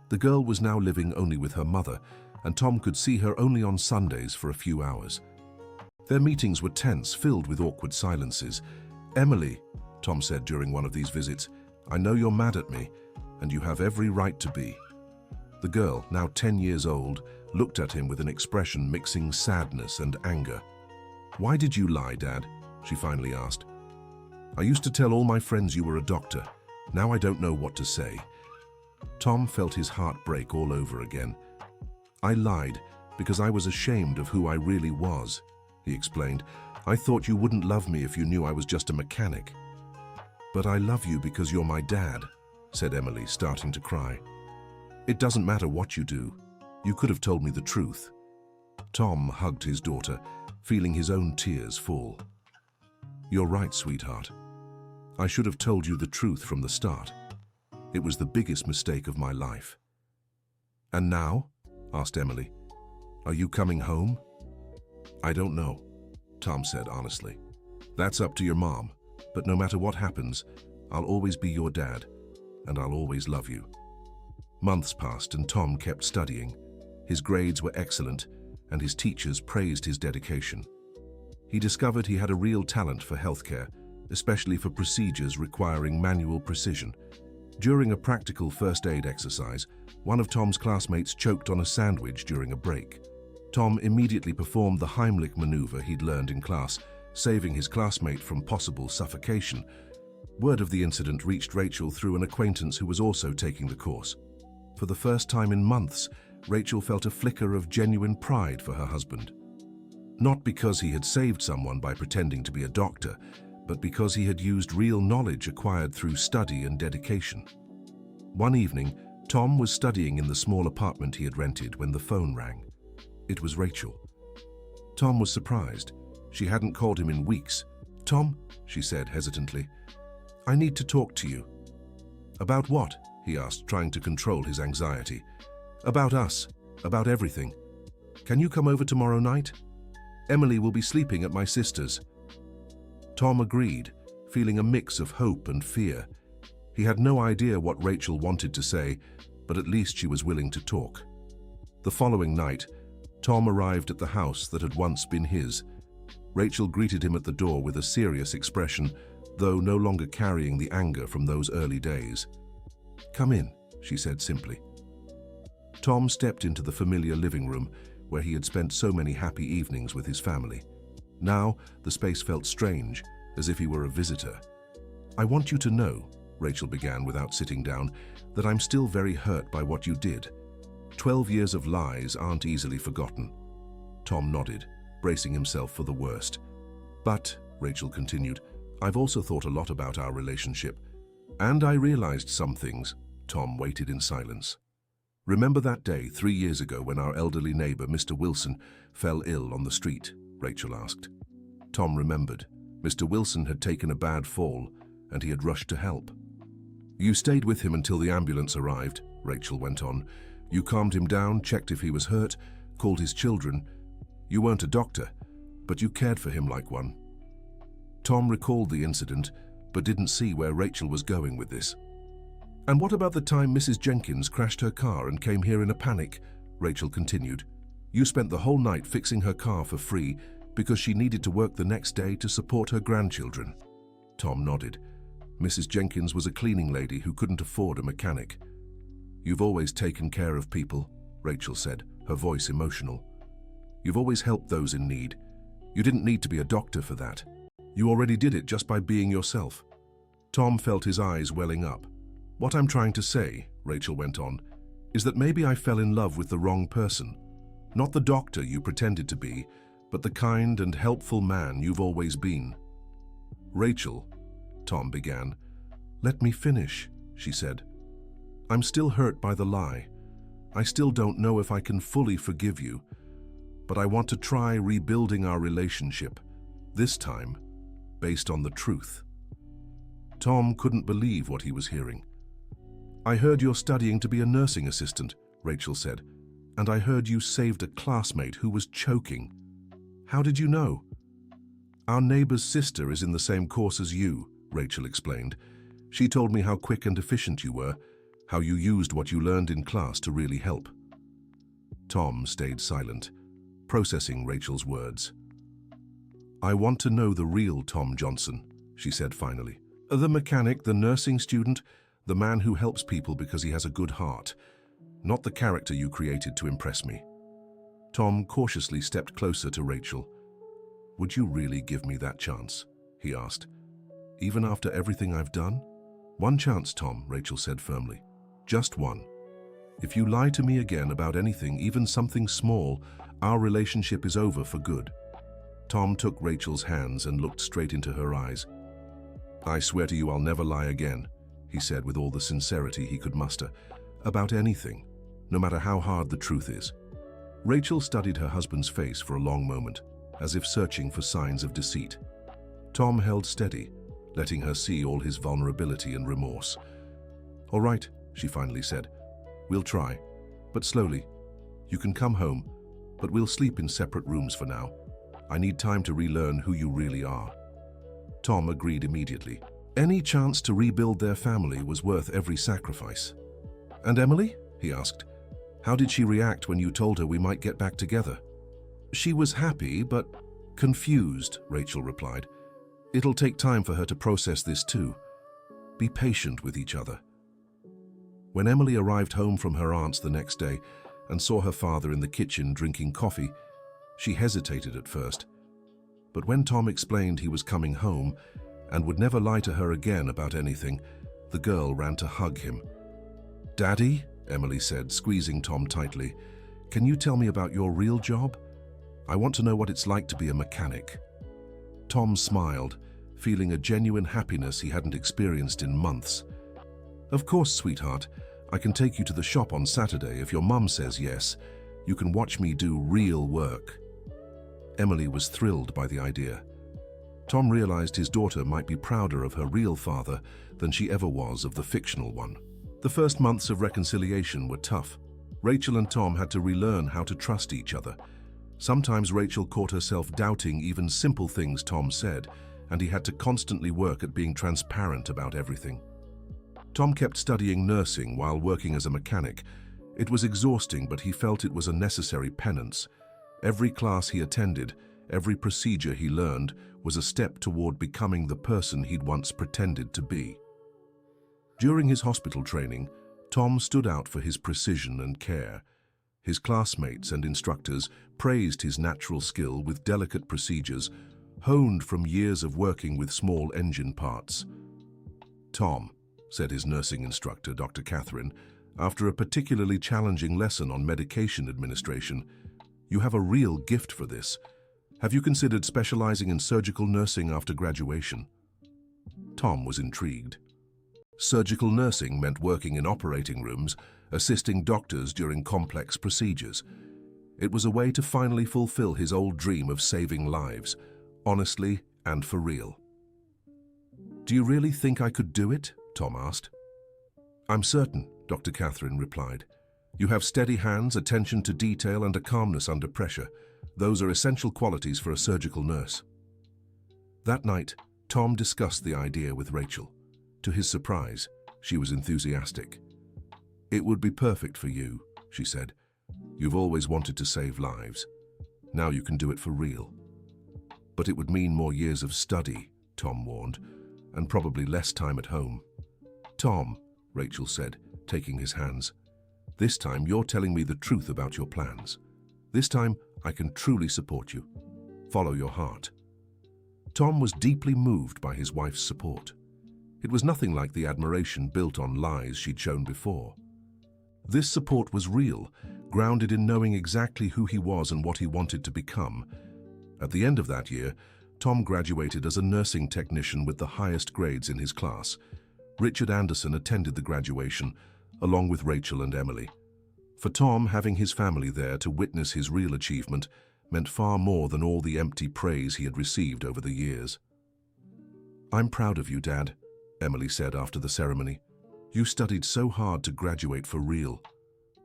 The girl was now living only with her mother, and Tom could see her only on Sundays for a few hours. Their meetings were tense, filled with awkward silences. "Emily," Tom said during one of these visits, "I know you're mad at me, and you have every right to be." The girl, now 10 years old, looked at him with an expression mixing sadness and anger. "Why did you lie, Dad?" she finally asked. "I used to tell all my friends you were a doctor. Now I don't know what to say." Tom felt his heart break all over again. "I lied because I was ashamed of who I really was," he explained. "I thought you wouldn't love me if you knew I was just a mechanic." "But I love you because you're my dad," said Emily, starting to cry. "It doesn't matter what you do. You could have told me the truth." Tom hugged his daughter, feeling his own tears fall. "You're right, sweetheart. I should have told you the truth from the start. It was the biggest mistake of my life." "And now?" asked Emily. "Are you coming home?" "I don't know," Tom said honestly. "That's up to your mom, but no matter what happens, I'll always be your dad, and I'll always love you." Months passed and Tom kept studying. His grades were excellent, and his teachers praised his dedication. He discovered he had a real talent for healthcare, especially for procedures requiring manual precision. During a practical first aid exercise, one of Tom's classmates choked on a sandwich during a break. Tom immediately performed the Heimlich maneuver he'd learned in class, saving his classmate from possible suffocation. Word of the incident reached Rachel through an acquaintance who was also taking the course. For the first time in months, Rachel felt a flicker of genuine pride for her husband. Not because he had saved someone by pretending to be a doctor, but because he had used real knowledge acquired through study and dedication. One evening, Tom was studying in the small apartment he had rented when the phone rang. It was Rachel. Tom was surprised. She hadn't called him in weeks. "Tom," she said hesitantly, "I need to talk to you." "About what?" he asked, trying to control his anxiety. "About us. About everything. Can you come over tomorrow night? Emily will be sleeping at my sister's." Tom agreed, feeling a mix of hope and fear. He had no idea what Rachel wanted to say, but at least she was willing to talk. The following night, Tom arrived at the house that had once been his. Rachel greeted him at the door with a serious expression, though no longer carrying the anger from those early days. "Come in," she said simply. Tom stepped into the familiar living room where he had spent so many happy evenings with his family. Now, the space felt strange, as if he were a visitor. "I want you to know," Rachel began without sitting down, "that I'm still very hurt by what you did. 12 years of lies aren't easily forgotten." Tom nodded, bracing himself for the worst. "But," Rachel continued, "I've also thought a lot about our relationship. And I realized some things." Tom waited in silence. "Remember that day 3 years ago when our elderly neighbor, Mr. Wilson, fell ill on the street?" Rachel asked. Tom remembered. Mr. Wilson had taken a bad fall, and he had rushed to help. "You stayed with him until the ambulance arrived," Rachel went on. "You calmed him down, checked if he was hurt, called his children. You weren't a doctor, but you cared for him like one." Tom recalled the incident, but didn't see where Rachel was going with this. "And what about the time Mrs. Jenkins crashed her car and came here in a panic?" Rachel continued. "You spent the whole night fixing her car for free because she needed to work the next day to support her grandchildren." Tom nodded. Mrs. Jenkins was a cleaning lady who couldn't afford a mechanic. "You've always taken care of people," Rachel said, her voice emotional. "You've always helped those in need. You didn't need to be a doctor for that. You already did it just by being yourself." Tom felt his eyes welling up. "What I'm trying to say," Rachel went on, "is that maybe I fell in love with the wrong person. Not the doctor you pretended to be, but the kind and helpful man you've always been." "Rachel," Tom began. "Let me finish," she said. "I'm still hurt by the lie. I still don't know if I can fully forgive you, but I want to try rebuilding our relationship, this time based on the truth." Tom couldn't believe what he was hearing. "I heard you're studying to be a nursing assistant," Rachel said, "and I heard you saved a classmate who was choking. How did you know?" "Our neighbor's sister is in the same course as you," Rachel explained. "She told me how quick and efficient you were, how you used what you learned in class to really help." Tom stayed silent, processing Rachel's words. "I want to know the real Tom Johnson," she said finally. "The mechanic, the nursing student, the man who helps people because he has a good heart, not the character you created to impress me." Tom cautiously stepped closer to Rachel. "Would you really give me that chance?" he asked. "Even after everything I've done?" "One chance, Tom," Rachel said firmly. "Just one. If you lie to me again about anything, even something small, our relationship is over for good." Tom took Rachel's hands and looked straight into her eyes. "I swear to you I'll never lie again," he said with all the sincerity he could muster, "about anything, no matter how hard the truth is." Rachel studied her husband's face for a long moment, as if searching for signs of deceit. Tom held steady, letting her see all his vulnerability and remorse. "All right," she finally said. "We'll try, but slowly. You can come home, but we'll sleep in separate rooms for now. I need time to relearn who you really are." Tom agreed immediately. Any chance to rebuild their family was worth every sacrifice. "And Emily?" he asked. "How did she react when you told her we might get back together?" "She was happy, but confused," Rachel replied. "It'll take time for her to process this too. Be patient with each other." When Emily arrived home from her aunt's the next day and saw her father in the kitchen drinking coffee, she hesitated at first. But when Tom explained he was coming home and would never lie to her again about anything, the girl ran to hug him. "Daddy," Emily said, squeezing Tom tightly, "can you tell me about your real job? I want to know what it's like to be a mechanic." Tom smiled, feeling a genuine happiness he hadn't experienced in months. "Of course, sweetheart. I can take you to the shop on Saturday if your mum says yes. You can watch me do real work." Emily was thrilled by the idea. Tom realized his daughter might be prouder of her real father than she ever was of the fictional one. The first months of reconciliation were tough. Rachel and Tom had to relearn how to trust each other. Sometimes Rachel caught herself doubting even simple things Tom said, and he had to constantly work at being transparent about everything. Tom kept studying nursing while working as a mechanic. It was exhausting, but he felt it was a necessary penance. Every class he attended, every procedure he learned, was a step toward becoming the person he'd once pretended to be. During his hospital training, Tom stood out for his precision and care. His classmates and instructors praised his natural skill with delicate procedures, honed from years of working with small engine parts. "Tom," said his nursing instructor, Dr. Catherine, after a particularly challenging lesson on medication administration, "you have a real gift for this. Have you considered specializing in surgical nursing after graduation?" Tom was intrigued. Surgical nursing meant working in operating rooms, assisting doctors during complex procedures. It was a way to finally fulfill his old dream of saving lives, honestly and for real. "Do you really think I could do it?" Tom asked. "I'm certain," Dr. Catherine replied. "You have steady hands, attention to detail, and a calmness under pressure. Those are essential qualities for a surgical nurse." That night, Tom discussed the idea with Rachel. To his surprise, she was enthusiastic. "It would be perfect for you," she said. "You've always wanted to save lives. Now you can do it for real." "But it would mean more years of study," Tom warned, and probably less time at home. "Tom," Rachel said, taking his hands, "this time you're telling me the truth about your plans. This time I can truly support you. Follow your heart." Tom was deeply moved by his wife's support. It was nothing like the admiration built on lies she'd shown before. This support was real, grounded in knowing exactly who he was and what he wanted to become. At the end of that year, Tom graduated as a nursing technician with the highest grades in his class. Richard Anderson attended the graduation, along with Rachel and Emily. For Tom, having his family there to witness his real achievement meant far more than all the empty praise he had received over the years. "I'm proud of you, Dad," Emily said after the ceremony. "You studied so hard to graduate for real."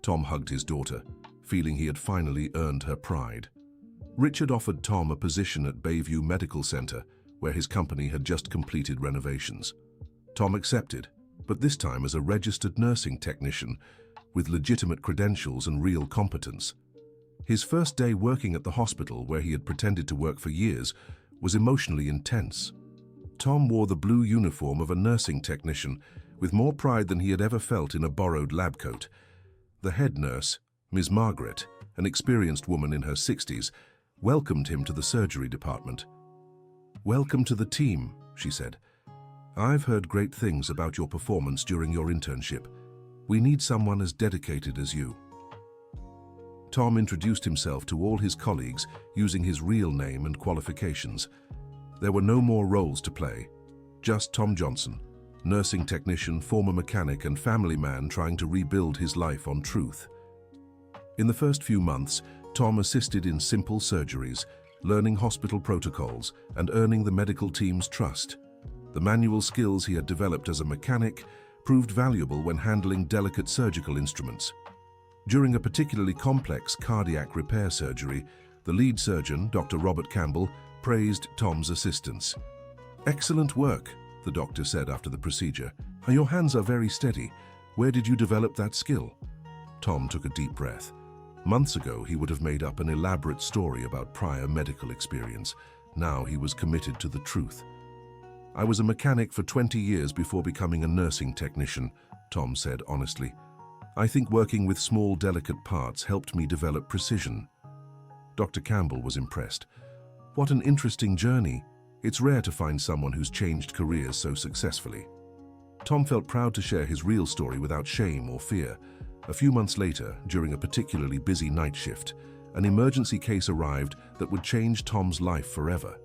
Tom hugged his daughter, feeling he had finally earned her pride. Richard offered Tom a position at Bayview Medical Center, where his company had just completed renovations. Tom accepted, but this time as a registered nursing technician with legitimate credentials and real competence. His first day working at the hospital, where he had pretended to work for years, was emotionally intense. Tom wore the blue uniform of a nursing technician with more pride than he had ever felt in a borrowed lab coat. The head nurse, Ms. Margaret, an experienced woman in her 60s, welcomed him to the surgery department. "Welcome to the team," she said. "I've heard great things about your performance during your internship. We need someone as dedicated as you." Tom introduced himself to all his colleagues using his real name and qualifications. There were no more roles to play, just Tom Johnson, nursing technician, former mechanic, and family man trying to rebuild his life on truth. In the first few months, Tom assisted in simple surgeries, learning hospital protocols, and earning the medical team's trust. The manual skills he had developed as a mechanic proved valuable when handling delicate surgical instruments. During a particularly complex cardiac repair surgery, the lead surgeon, Dr. Robert Campbell, praised Tom's assistance. "Excellent work," the doctor said after the procedure. "Your hands are very steady. Where did you develop that skill?" Tom took a deep breath. Months ago, he would have made up an elaborate story about prior medical experience. Now he was committed to the truth. "I was a mechanic for 20 years before becoming a nursing technician," Tom said honestly. "I think working with small, delicate parts helped me develop precision." Dr. Campbell was impressed. "What an interesting journey. It's rare to find someone who's changed careers so successfully." Tom felt proud to share his real story without shame or fear. A few months later, during a particularly busy night shift, an emergency case arrived that would change Tom's life forever.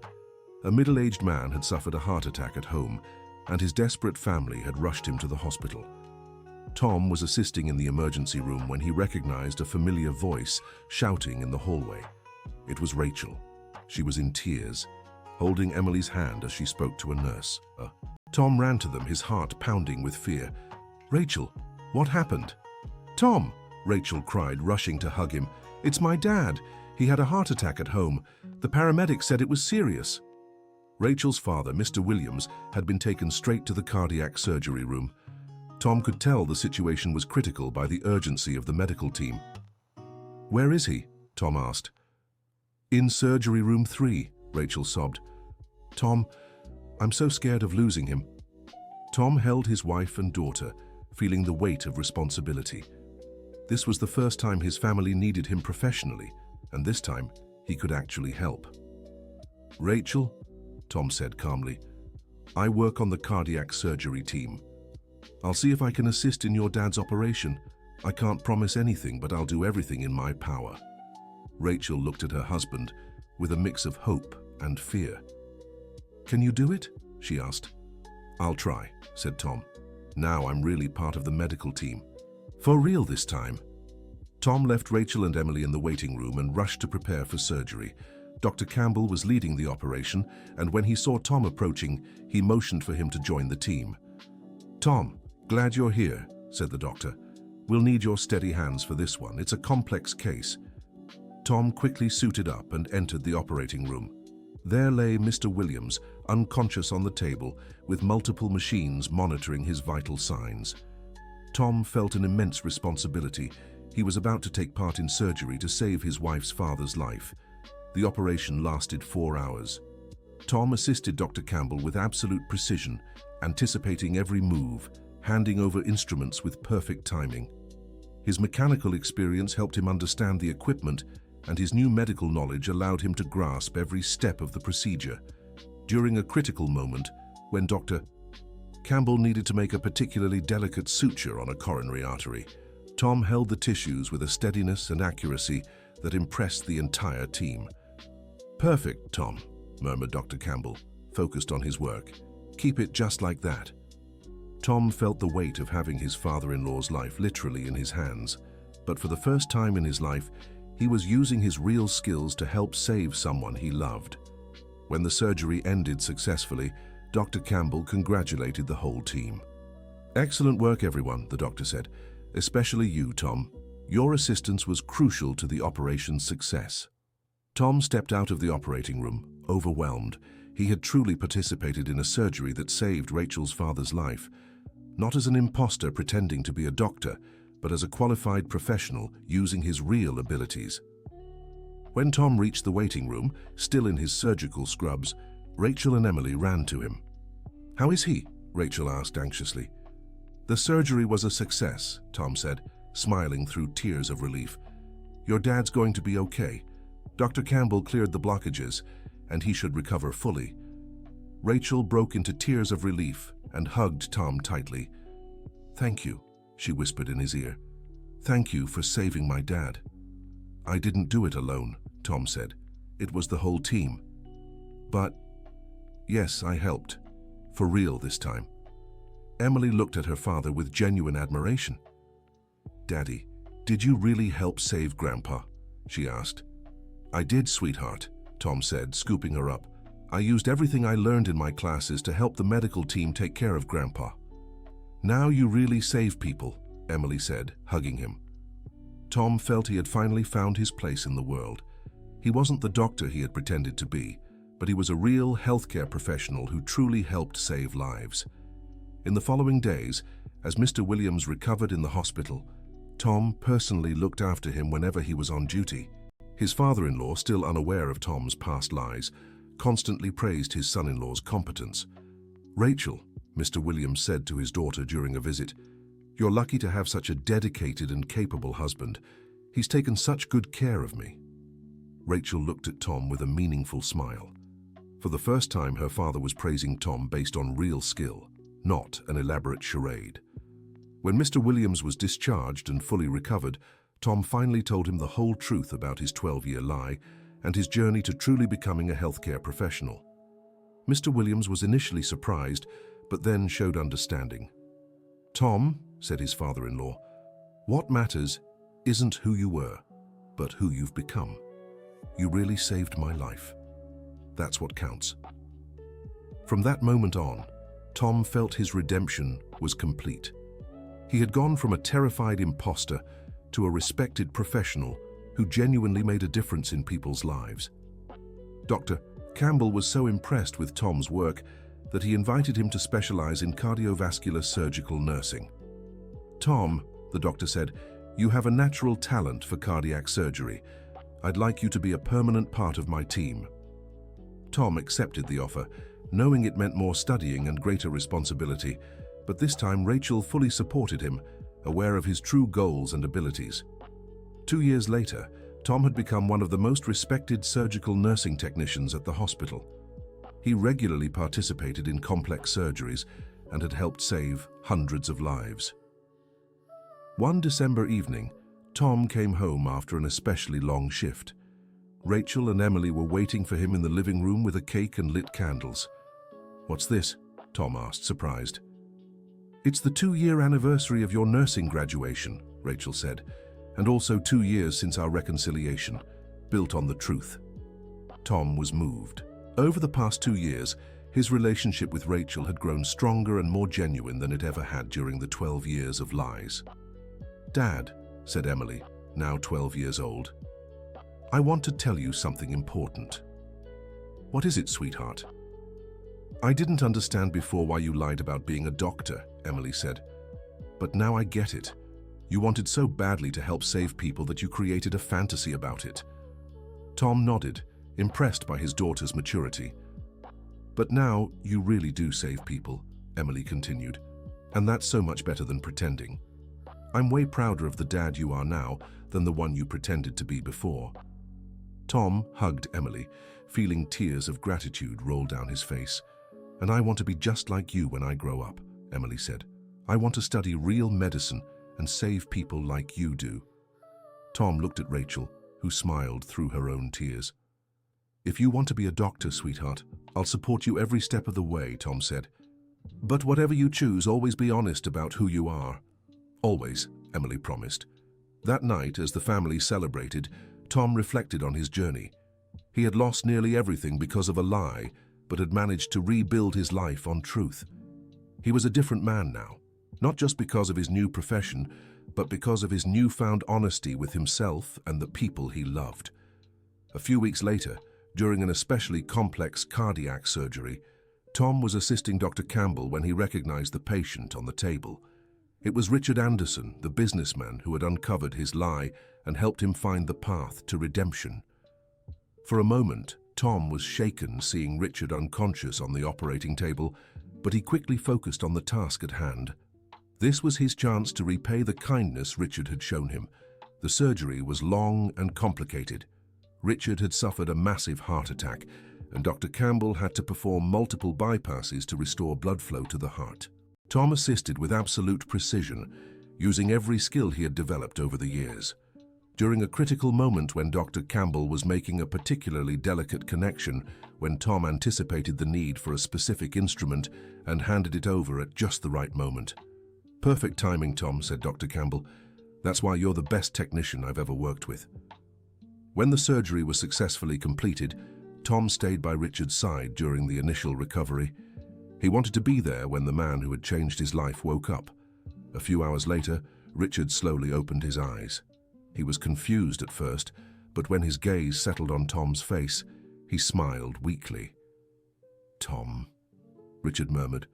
A middle-aged man had suffered a heart attack at home, and his desperate family had rushed him to the hospital. Tom was assisting in the emergency room when he recognized a familiar voice shouting in the hallway. It was Rachel. She was in tears, holding Emily's hand as she spoke to a nurse. Tom ran to them, his heart pounding with fear. "Rachel, what happened?" "Tom," Rachel cried, rushing to hug him. "It's my dad. He had a heart attack at home. The paramedics said it was serious." Rachel's father, Mr. Williams, had been taken straight to the cardiac surgery room. Tom could tell the situation was critical by the urgency of the medical team. "Where is he?" Tom asked. "In surgery room 3, Rachel sobbed. "Tom, I'm so scared of losing him." Tom held his wife and daughter, feeling the weight of responsibility. This was the first time his family needed him professionally, and this time he could actually help. "Rachel," Tom said calmly, "I work on the cardiac surgery team. I'll see if I can assist in your dad's operation. I can't promise anything, but I'll do everything in my power." Rachel looked at her husband with a mix of hope and fear. "Can you do it?" she asked. "I'll try," said Tom. "Now I'm really part of the medical team. For real this time." Tom left Rachel and Emily in the waiting room and rushed to prepare for surgery. Dr. Campbell was leading the operation, and when he saw Tom approaching, he motioned for him to join the team. "Tom, glad you're here," said the doctor. "We'll need your steady hands for this one. It's a complex case." Tom quickly suited up and entered the operating room. There lay Mr. Williams, unconscious on the table, with multiple machines monitoring his vital signs. Tom felt an immense responsibility. He was about to take part in surgery to save his wife's father's life. The operation lasted 4 hours. Tom assisted Dr. Campbell with absolute precision, anticipating every move, handing over instruments with perfect timing. His mechanical experience helped him understand the equipment, and his new medical knowledge allowed him to grasp every step of the procedure. During a critical moment, when Dr. Campbell needed to make a particularly delicate suture on a coronary artery, Tom held the tissues with a steadiness and accuracy that impressed the entire team. "Perfect, Tom," murmured Dr. Campbell, focused on his work. "Keep it just like that." Tom felt the weight of having his father-in-law's life literally in his hands, but for the first time in his life, he was using his real skills to help save someone he loved. When the surgery ended successfully, Dr. Campbell congratulated the whole team. "Excellent work, everyone," the doctor said. "Especially you, Tom. Your assistance was crucial to the operation's success." Tom stepped out of the operating room, overwhelmed. He had truly participated in a surgery that saved Rachel's father's life, not as an imposter pretending to be a doctor, but as a qualified professional using his real abilities. When Tom reached the waiting room, still in his surgical scrubs, Rachel and Emily ran to him. "How is he?" Rachel asked anxiously. "The surgery was a success," Tom said, smiling through tears of relief. "Your dad's going to be okay. Dr. Campbell cleared the blockages, and he should recover fully." Rachel broke into tears of relief and hugged Tom tightly. "Thank you," she whispered in his ear. "Thank you for saving my dad." "I didn't do it alone," Tom said. "It was the whole team. But, yes, I helped. For real this time." Emily looked at her father with genuine admiration. "Daddy, did you really help save Grandpa?" she asked. "I did, sweetheart," Tom said, scooping her up. "I used everything I learned in my classes to help the medical team take care of Grandpa." "Now you really save people," Emily said, hugging him. Tom felt he had finally found his place in the world. He wasn't the doctor he had pretended to be, but he was a real healthcare professional who truly helped save lives. In the following days, as Mr. Williams recovered in the hospital, Tom personally looked after him whenever he was on duty. His father-in-law, still unaware of Tom's past lies, constantly praised his son-in-law's competence. "Rachel," Mr. Williams said to his daughter during a visit, "you're lucky to have such a dedicated and capable husband. He's taken such good care of me." Rachel looked at Tom with a meaningful smile. For the first time, her father was praising Tom based on real skill, not an elaborate charade. When Mr. Williams was discharged and fully recovered, Tom finally told him the whole truth about his 12-year lie and his journey to truly becoming a healthcare professional. Mr. Williams was initially surprised, but then showed understanding. "Tom," said his father-in-law, "what matters isn't who you were, but who you've become. You really saved my life. That's what counts." From that moment on, Tom felt his redemption was complete. He had gone from a terrified imposter to a respected professional who genuinely made a difference in people's lives. Dr. Campbell was so impressed with Tom's work that he invited him to specialize in cardiovascular surgical nursing. "Tom," the doctor said, "you have a natural talent for cardiac surgery. I'd like you to be a permanent part of my team." Tom accepted the offer, knowing it meant more studying and greater responsibility, but this time Rachel fully supported him, aware of his true goals and abilities. 2 years later, Tom had become one of the most respected surgical nursing technicians at the hospital. He regularly participated in complex surgeries and had helped save hundreds of lives. One December evening, Tom came home after an especially long shift. Rachel and Emily were waiting for him in the living room with a cake and lit candles. "What's this?" Tom asked, surprised. "It's the 2-year anniversary of your nursing graduation," Rachel said, "and also 2 years since our reconciliation, built on the truth." Tom was moved. Over the past 2 years, his relationship with Rachel had grown stronger and more genuine than it ever had during the 12 years of lies. "Dad," said Emily, now 12 years old, "I want to tell you something important." "What is it, sweetheart?" "I didn't understand before why you lied about being a doctor," Emily said. "But now I get it. You wanted so badly to help save people that you created a fantasy about it." Tom nodded, impressed by his daughter's maturity. But now you really do save people, Emily continued. And that's so much better than pretending. I'm way prouder of the dad you are now than the one you pretended to be before. Tom hugged Emily, feeling tears of gratitude roll down his face. And I want to be just like you when I grow up, Emily said. I want to study real medicine and save people like you do. Tom looked at Rachel, who smiled through her own tears. If you want to be a doctor, sweetheart, I'll support you every step of the way, Tom said. But whatever you choose, always be honest about who you are. Always, Emily promised. That night, as the family celebrated, Tom reflected on his journey. He had lost nearly everything because of a lie, but had managed to rebuild his life on truth. He was a different man now, not just because of his new profession, but because of his newfound honesty with himself and the people he loved. A few weeks later, during an especially complex cardiac surgery, Tom was assisting Dr. Campbell when he recognized the patient on the table. It was Richard Anderson, the businessman who had uncovered his lie and helped him find the path to redemption. For a moment, Tom was shaken seeing Richard unconscious on the operating table, but he quickly focused on the task at hand. This was his chance to repay the kindness Richard had shown him. The surgery was long and complicated. Richard had suffered a massive heart attack, and Dr. Campbell had to perform multiple bypasses to restore blood flow to the heart. Tom assisted with absolute precision, using every skill he had developed over the years. During a critical moment when Dr. Campbell was making a particularly delicate connection, when Tom anticipated the need for a specific instrument and handed it over at just the right moment. "Perfect timing, Tom," said Dr. Campbell. "That's why you're the best technician I've ever worked with." When the surgery was successfully completed, Tom stayed by Richard's side during the initial recovery. He wanted to be there when the man who had changed his life woke up. A few hours later, Richard slowly opened his eyes. He was confused at first, but when his gaze settled on Tom's face, he smiled weakly. "Tom," Richard murmured.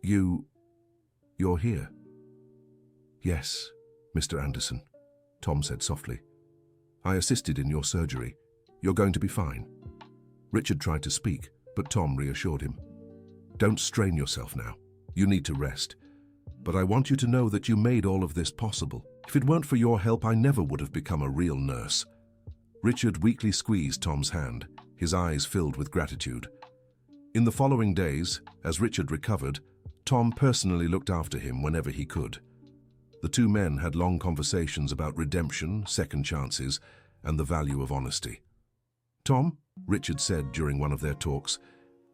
You're here." "Yes, Mr. Anderson," Tom said softly. "I assisted in your surgery. You're going to be fine." Richard tried to speak, but Tom reassured him. "Don't strain yourself now. You need to rest. But I want you to know that you made all of this possible. If it weren't for your help, I never would have become a real nurse." Richard weakly squeezed Tom's hand, his eyes filled with gratitude. In the following days, as Richard recovered, Tom personally looked after him whenever he could. The two men had long conversations about redemption, second chances, and the value of honesty. "Tom," Richard said during one of their talks,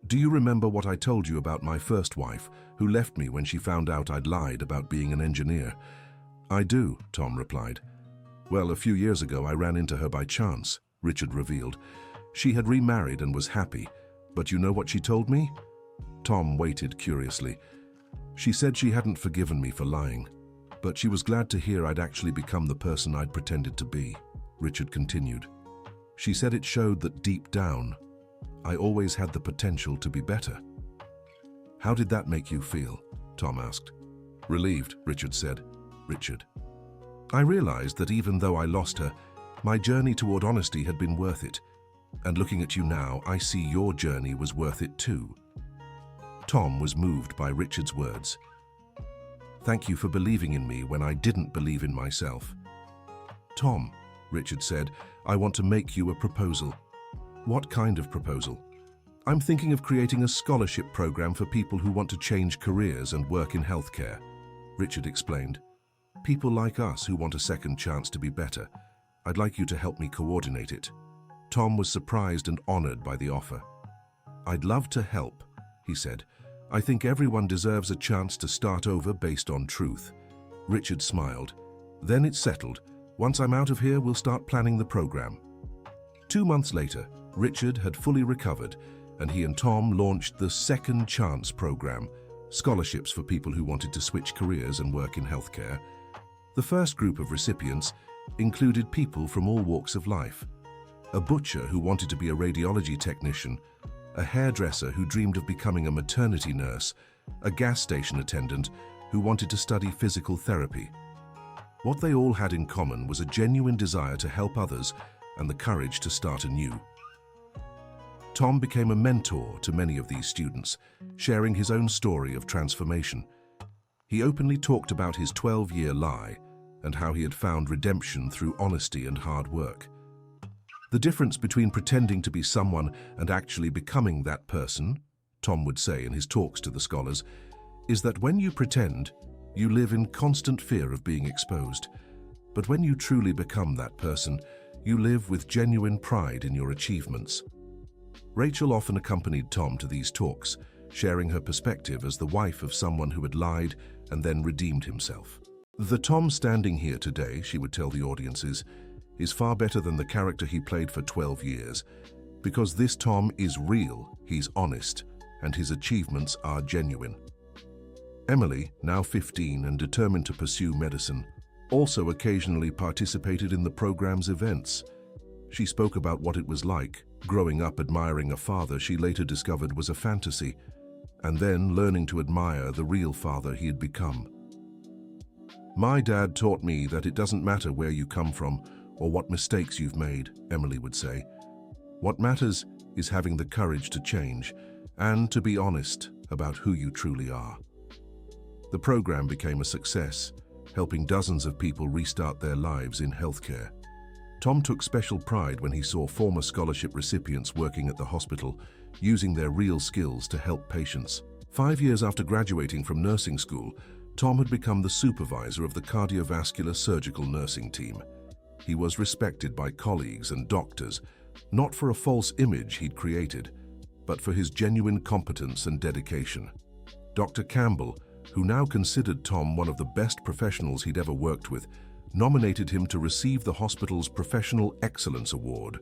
"do you remember what I told you about my first wife, who left me when she found out I'd lied about being an engineer?" "I do," Tom replied. "Well, a few years ago I ran into her by chance," Richard revealed. "She had remarried and was happy, but you know what she told me?" Tom waited curiously. "She said she hadn't forgiven me for lying, but she was glad to hear I'd actually become the person I'd pretended to be," Richard continued. "She said it showed that deep down, I always had the potential to be better." "How did that make you feel?" Tom asked. "Relieved," Richard said. "Richard, I realized that even though I lost her, my journey toward honesty had been worth it. And looking at you now, I see your journey was worth it too." Tom was moved by Richard's words. "Thank you for believing in me when I didn't believe in myself." "Tom," Richard said, "I want to make you a proposal." "What kind of proposal?" "I'm thinking of creating a scholarship program for people who want to change careers and work in healthcare," Richard explained. "People like us who want a second chance to be better. I'd like you to help me coordinate it." Tom was surprised and honored by the offer. "I'd love to help," he said. "I think everyone deserves a chance to start over based on truth." Richard smiled. "Then it's settled. Once I'm out of here, we'll start planning the program." 2 months later, Richard had fully recovered, and he and Tom launched the Second Chance program, scholarships for people who wanted to switch careers and work in healthcare. The first group of recipients included people from all walks of life. A butcher who wanted to be a radiology technician, a hairdresser who dreamed of becoming a maternity nurse, a gas station attendant who wanted to study physical therapy. What they all had in common was a genuine desire to help others and the courage to start anew. Tom became a mentor to many of these students, sharing his own story of transformation. He openly talked about his 12-year lie and how he had found redemption through honesty and hard work. The difference between pretending to be someone and actually becoming that person, Tom would say in his talks to the scholars, is that when you pretend, you live in constant fear of being exposed. But when you truly become that person, you live with genuine pride in your achievements. Rachel often accompanied Tom to these talks, sharing her perspective as the wife of someone who had lied and then redeemed himself. "The Tom standing here today," she would tell the audiences, "is far better than the character he played for 12 years, because this Tom is real, he's honest, and his achievements are genuine." Emily, now 15 and determined to pursue medicine, also occasionally participated in the program's events. She spoke about what it was like, growing up admiring a father she later discovered was a fantasy, and then learning to admire the real father he had become. "My dad taught me that it doesn't matter where you come from or what mistakes you've made," Emily would say. "What matters is having the courage to change and to be honest about who you truly are." The program became a success, helping dozens of people restart their lives in healthcare. Tom took special pride when he saw former scholarship recipients working at the hospital, using their real skills to help patients. 5 years after graduating from nursing school, Tom had become the supervisor of the cardiovascular surgical nursing team. He was respected by colleagues and doctors, not for a false image he'd created, but for his genuine competence and dedication. Dr. Campbell, who now considered Tom one of the best professionals he'd ever worked with, nominated him to receive the hospital's Professional Excellence Award.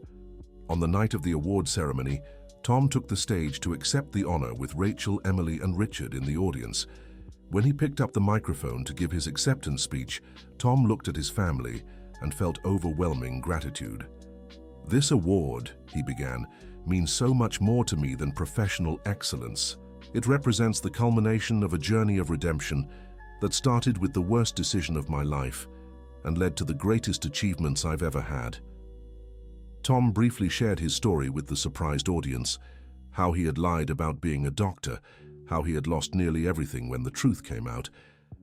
On the night of the award ceremony, Tom took the stage to accept the honor with Rachel, Emily, and Richard in the audience. When he picked up the microphone to give his acceptance speech, Tom looked at his family and felt overwhelming gratitude. "This award," he began, "means so much more to me than professional excellence. It represents the culmination of a journey of redemption that started with the worst decision of my life and led to the greatest achievements I've ever had." Tom briefly shared his story with the surprised audience, how he had lied about being a doctor, how he had lost nearly everything when the truth came out,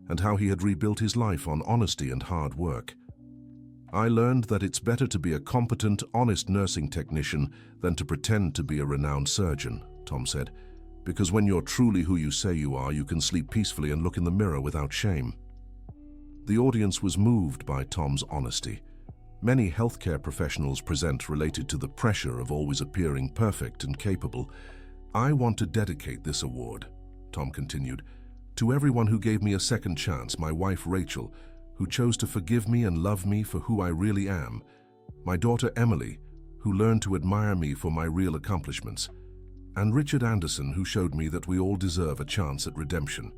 and how he had rebuilt his life on honesty and hard work. "I learned that it's better to be a competent, honest nursing technician than to pretend to be a renowned surgeon," Tom said, "because when you're truly who you say you are, you can sleep peacefully and look in the mirror without shame." The audience was moved by Tom's honesty. Many healthcare professionals present related to the pressure of always appearing perfect and capable. "I want to dedicate this award," Tom continued, "to everyone who gave me a second chance, my wife Rachel, who chose to forgive me and love me for who I really am, my daughter Emily, who learned to admire me for my real accomplishments, and Richard Anderson, who showed me that we all deserve a chance at redemption."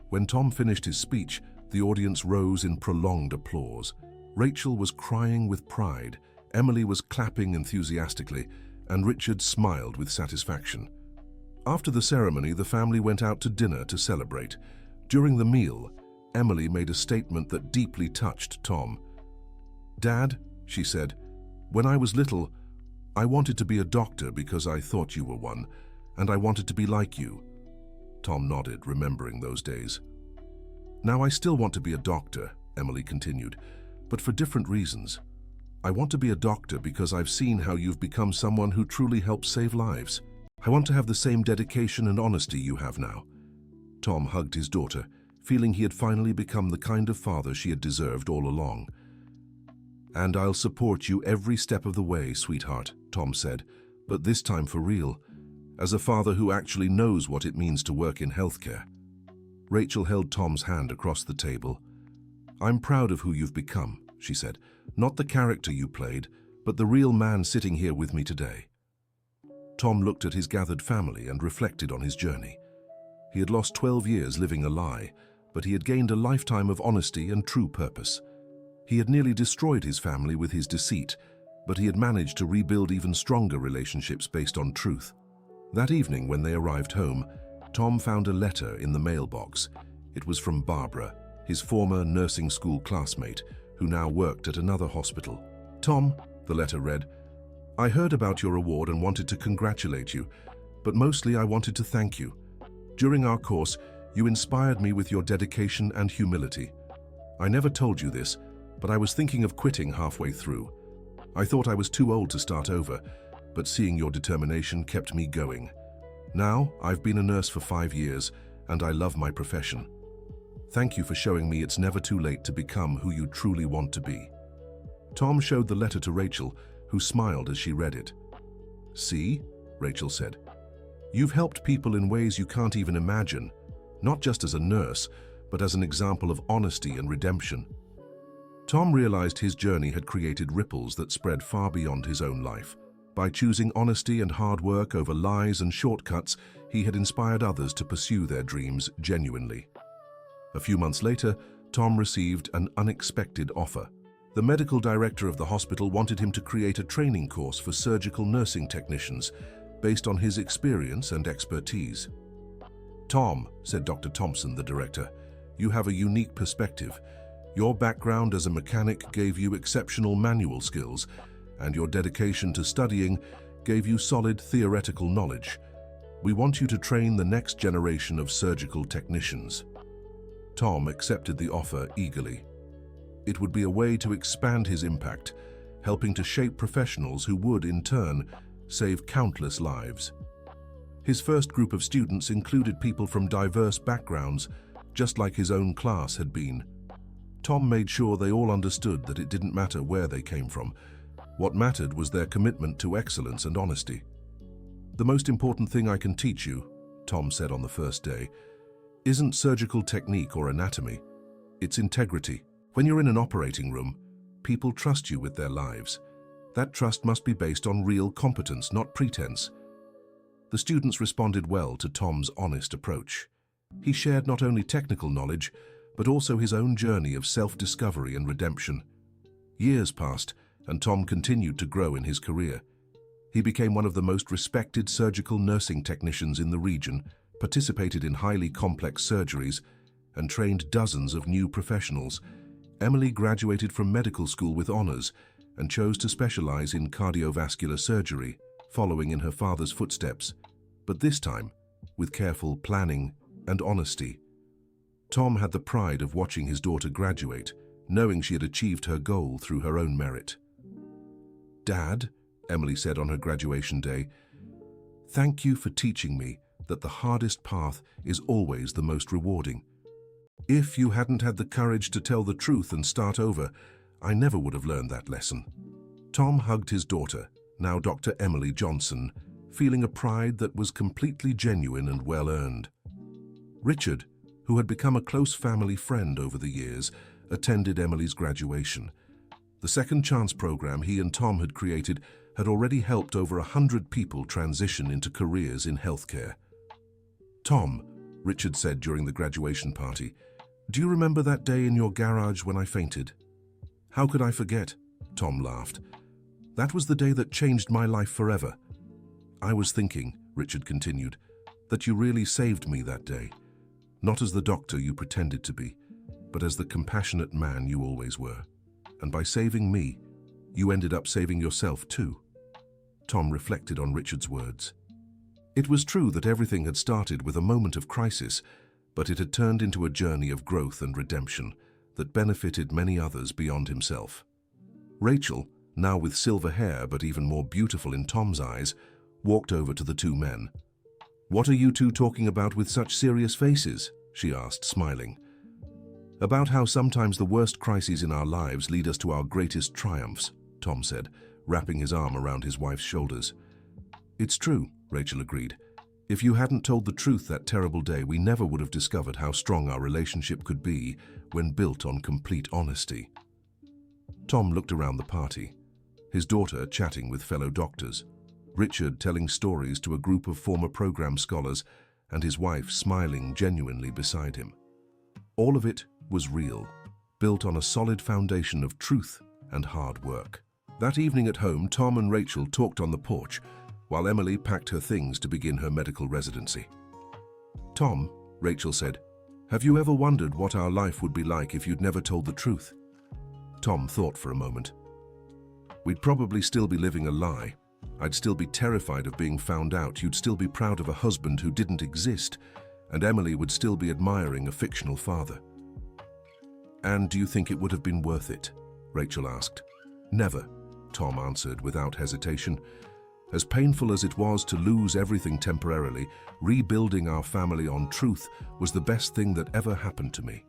When Tom finished his speech, the audience rose in prolonged applause. Rachel was crying with pride, Emily was clapping enthusiastically, and Richard smiled with satisfaction. After the ceremony, the family went out to dinner to celebrate. During the meal, Emily made a statement that deeply touched Tom. "Dad," she said, "when I was little, I wanted to be a doctor because I thought you were one, and I wanted to be like you." Tom nodded, remembering those days. "Now I still want to be a doctor," Emily continued, "but for different reasons. I want to be a doctor because I've seen how you've become someone who truly helps save lives. I want to have the same dedication and honesty you have now." Tom hugged his daughter, feeling he had finally become the kind of father she had deserved all along. "And I'll support you every step of the way, sweetheart," Tom said, "but this time for real, as a father who actually knows what it means to work in healthcare." Rachel held Tom's hand across the table. "I'm proud of who you've become," she said, "not the character you played, but the real man sitting here with me today." Tom looked at his gathered family and reflected on his journey. He had lost 12 years living a lie, but he had gained a lifetime of honesty and true purpose. He had nearly destroyed his family with his deceit, but he had managed to rebuild even stronger relationships based on truth. That evening, when they arrived home, Tom found a letter in the mailbox. It was from Barbara, his former nursing school classmate, who now worked at another hospital. "Tom," the letter read, I heard about your award and wanted to congratulate you, but mostly I wanted to thank you. During our course, you inspired me with your dedication and humility. I never told you this, but I was thinking of quitting halfway through. I thought I was too old to start over, but seeing your determination kept me going. Now, I've been a nurse for 5 years, and I love my profession. Thank you for showing me it's never too late to become who you truly want to be. Tom showed the letter to Rachel, who smiled as she read it. See, Rachel said, you've helped people in ways you can't even imagine, not just as a nurse, but as an example of honesty and redemption. Tom realized his journey had created ripples that spread far beyond his own life. By choosing honesty and hard work over lies and shortcuts, he had inspired others to pursue their dreams genuinely. A few months later, Tom received an unexpected offer. The medical director of the hospital wanted him to create a training course for surgical nursing technicians based on his experience and expertise. Tom, said Dr. Thompson, the director, you have a unique perspective. Your background as a mechanic gave you exceptional manual skills, and your dedication to studying gave you solid theoretical knowledge. We want you to train the next generation of surgical technicians. Tom accepted the offer eagerly. It would be a way to expand his impact, helping to shape professionals who would, in turn, save countless lives. His first group of students included people from diverse backgrounds, just like his own class had been. Tom made sure they all understood that it didn't matter where they came from. What mattered was their commitment to excellence and honesty. The most important thing I can teach you, Tom said on the first day, isn't surgical technique or anatomy. It's integrity. When you're in an operating room, people trust you with their lives. That trust must be based on real competence, not pretense. The students responded well to Tom's honest approach. He shared not only technical knowledge, but also his own journey of self-discovery and redemption. Years passed, and Tom continued to grow in his career. He became one of the most respected surgical nursing technicians in the region, participated in highly complex surgeries, and trained dozens of new professionals. Emily graduated from medical school with honors and chose to specialize in cardiovascular surgery, following in her father's footsteps, but this time with careful planning and honesty. Tom had the pride of watching his daughter graduate, knowing she had achieved her goal through her own merit. Dad, Emily said on her graduation day, thank you for teaching me that the hardest path is always the most rewarding. If you hadn't had the courage to tell the truth and start over, I never would have learned that lesson. Tom hugged his daughter, now Dr. Emily Johnson, feeling a pride that was completely genuine and well-earned. Richard, who had become a close family friend over the years, attended Emily's graduation. The Second Chance program he and Tom had created had already helped over 100 people transition into careers in healthcare. Tom, Richard said during the graduation party, do you remember that day in your garage when I fainted? How could I forget? Tom laughed. That was the day that changed my life forever. I was thinking, Richard continued, that you really saved me that day. Not as the doctor you pretended to be, but as the compassionate man you always were. And by saving me, you ended up saving yourself too. Tom reflected on Richard's words. It was true that everything had started with a moment of crisis, but it had turned into a journey of growth and redemption that benefited many others beyond himself. Rachel, now with silver hair but even more beautiful in Tom's eyes, walked over to the two men. What are you two talking about with such serious faces? She asked, smiling. About how sometimes the worst crises in our lives lead us to our greatest triumphs, Tom said, wrapping his arm around his wife's shoulders. It's true, Rachel agreed. If you hadn't told the truth that terrible day, we never would have discovered how strong our relationship could be when built on complete honesty. Tom looked around the party, his daughter chatting with fellow doctors, Richard telling stories to a group of former program scholars, and his wife smiling genuinely beside him. All of it was real, built on a solid foundation of truth and hard work. That evening at home, Tom and Rachel talked on the porch, while Emily packed her things to begin her medical residency. Tom, Rachel said, have you ever wondered what our life would be like if you'd never told the truth? Tom thought for a moment. We'd probably still be living a lie, I'd still be terrified of being found out. You'd still be proud of a husband who didn't exist, and Emily would still be admiring a fictional father. And do you think it would have been worth it? Rachel asked. Never, Tom answered without hesitation. As painful as it was to lose everything temporarily, rebuilding our family on truth was the best thing that ever happened to me.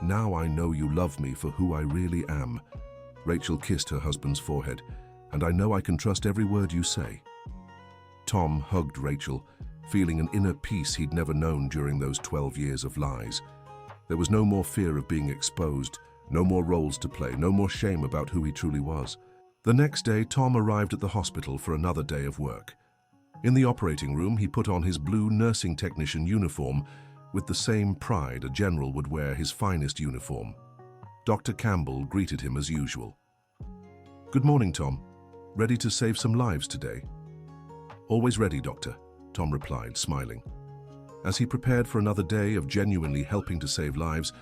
Now I know you love me for who I really am. Rachel kissed her husband's forehead. And I know I can trust every word you say. Tom hugged Rachel, feeling an inner peace he'd never known during those 12 years of lies. There was no more fear of being exposed, no more roles to play, no more shame about who he truly was. The next day, Tom arrived at the hospital for another day of work. In the operating room, he put on his blue nursing technician uniform with the same pride a general would wear his finest uniform. Dr. Campbell greeted him as usual. "Good morning, Tom. Ready to save some lives today?" "Always ready, Doctor," Tom replied, smiling. As he prepared for another day of genuinely helping to save lives,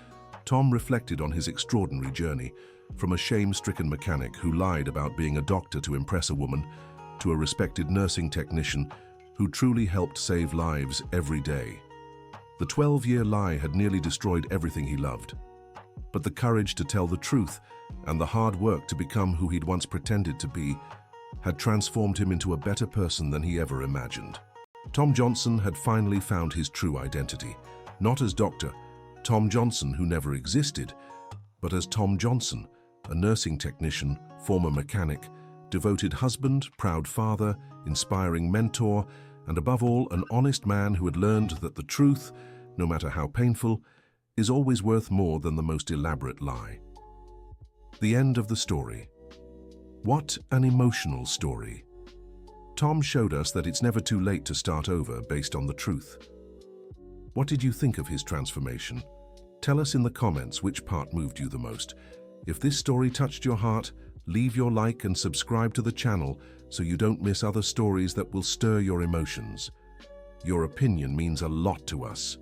Tom reflected on his extraordinary journey, from a shame-stricken mechanic who lied about being a doctor to impress a woman, to a respected nursing technician who truly helped save lives every day. The 12-year lie had nearly destroyed everything he loved. But the courage to tell the truth and the hard work to become who he'd once pretended to be had transformed him into a better person than he ever imagined. Tom Johnson had finally found his true identity, not as Dr. Tom Johnson, who never existed, but as Tom Johnson, a nursing technician, former mechanic, devoted husband, proud father, inspiring mentor, and above all, an honest man who had learned that the truth, no matter how painful, is always worth more than the most elaborate lie. The end of the story. What an emotional story. Tom showed us that it's never too late to start over based on the truth. What did you think of his transformation? Tell us in the comments which part moved you the most. If this story touched your heart, leave your like and subscribe to the channel so you don't miss other stories that will stir your emotions. Your opinion means a lot to us.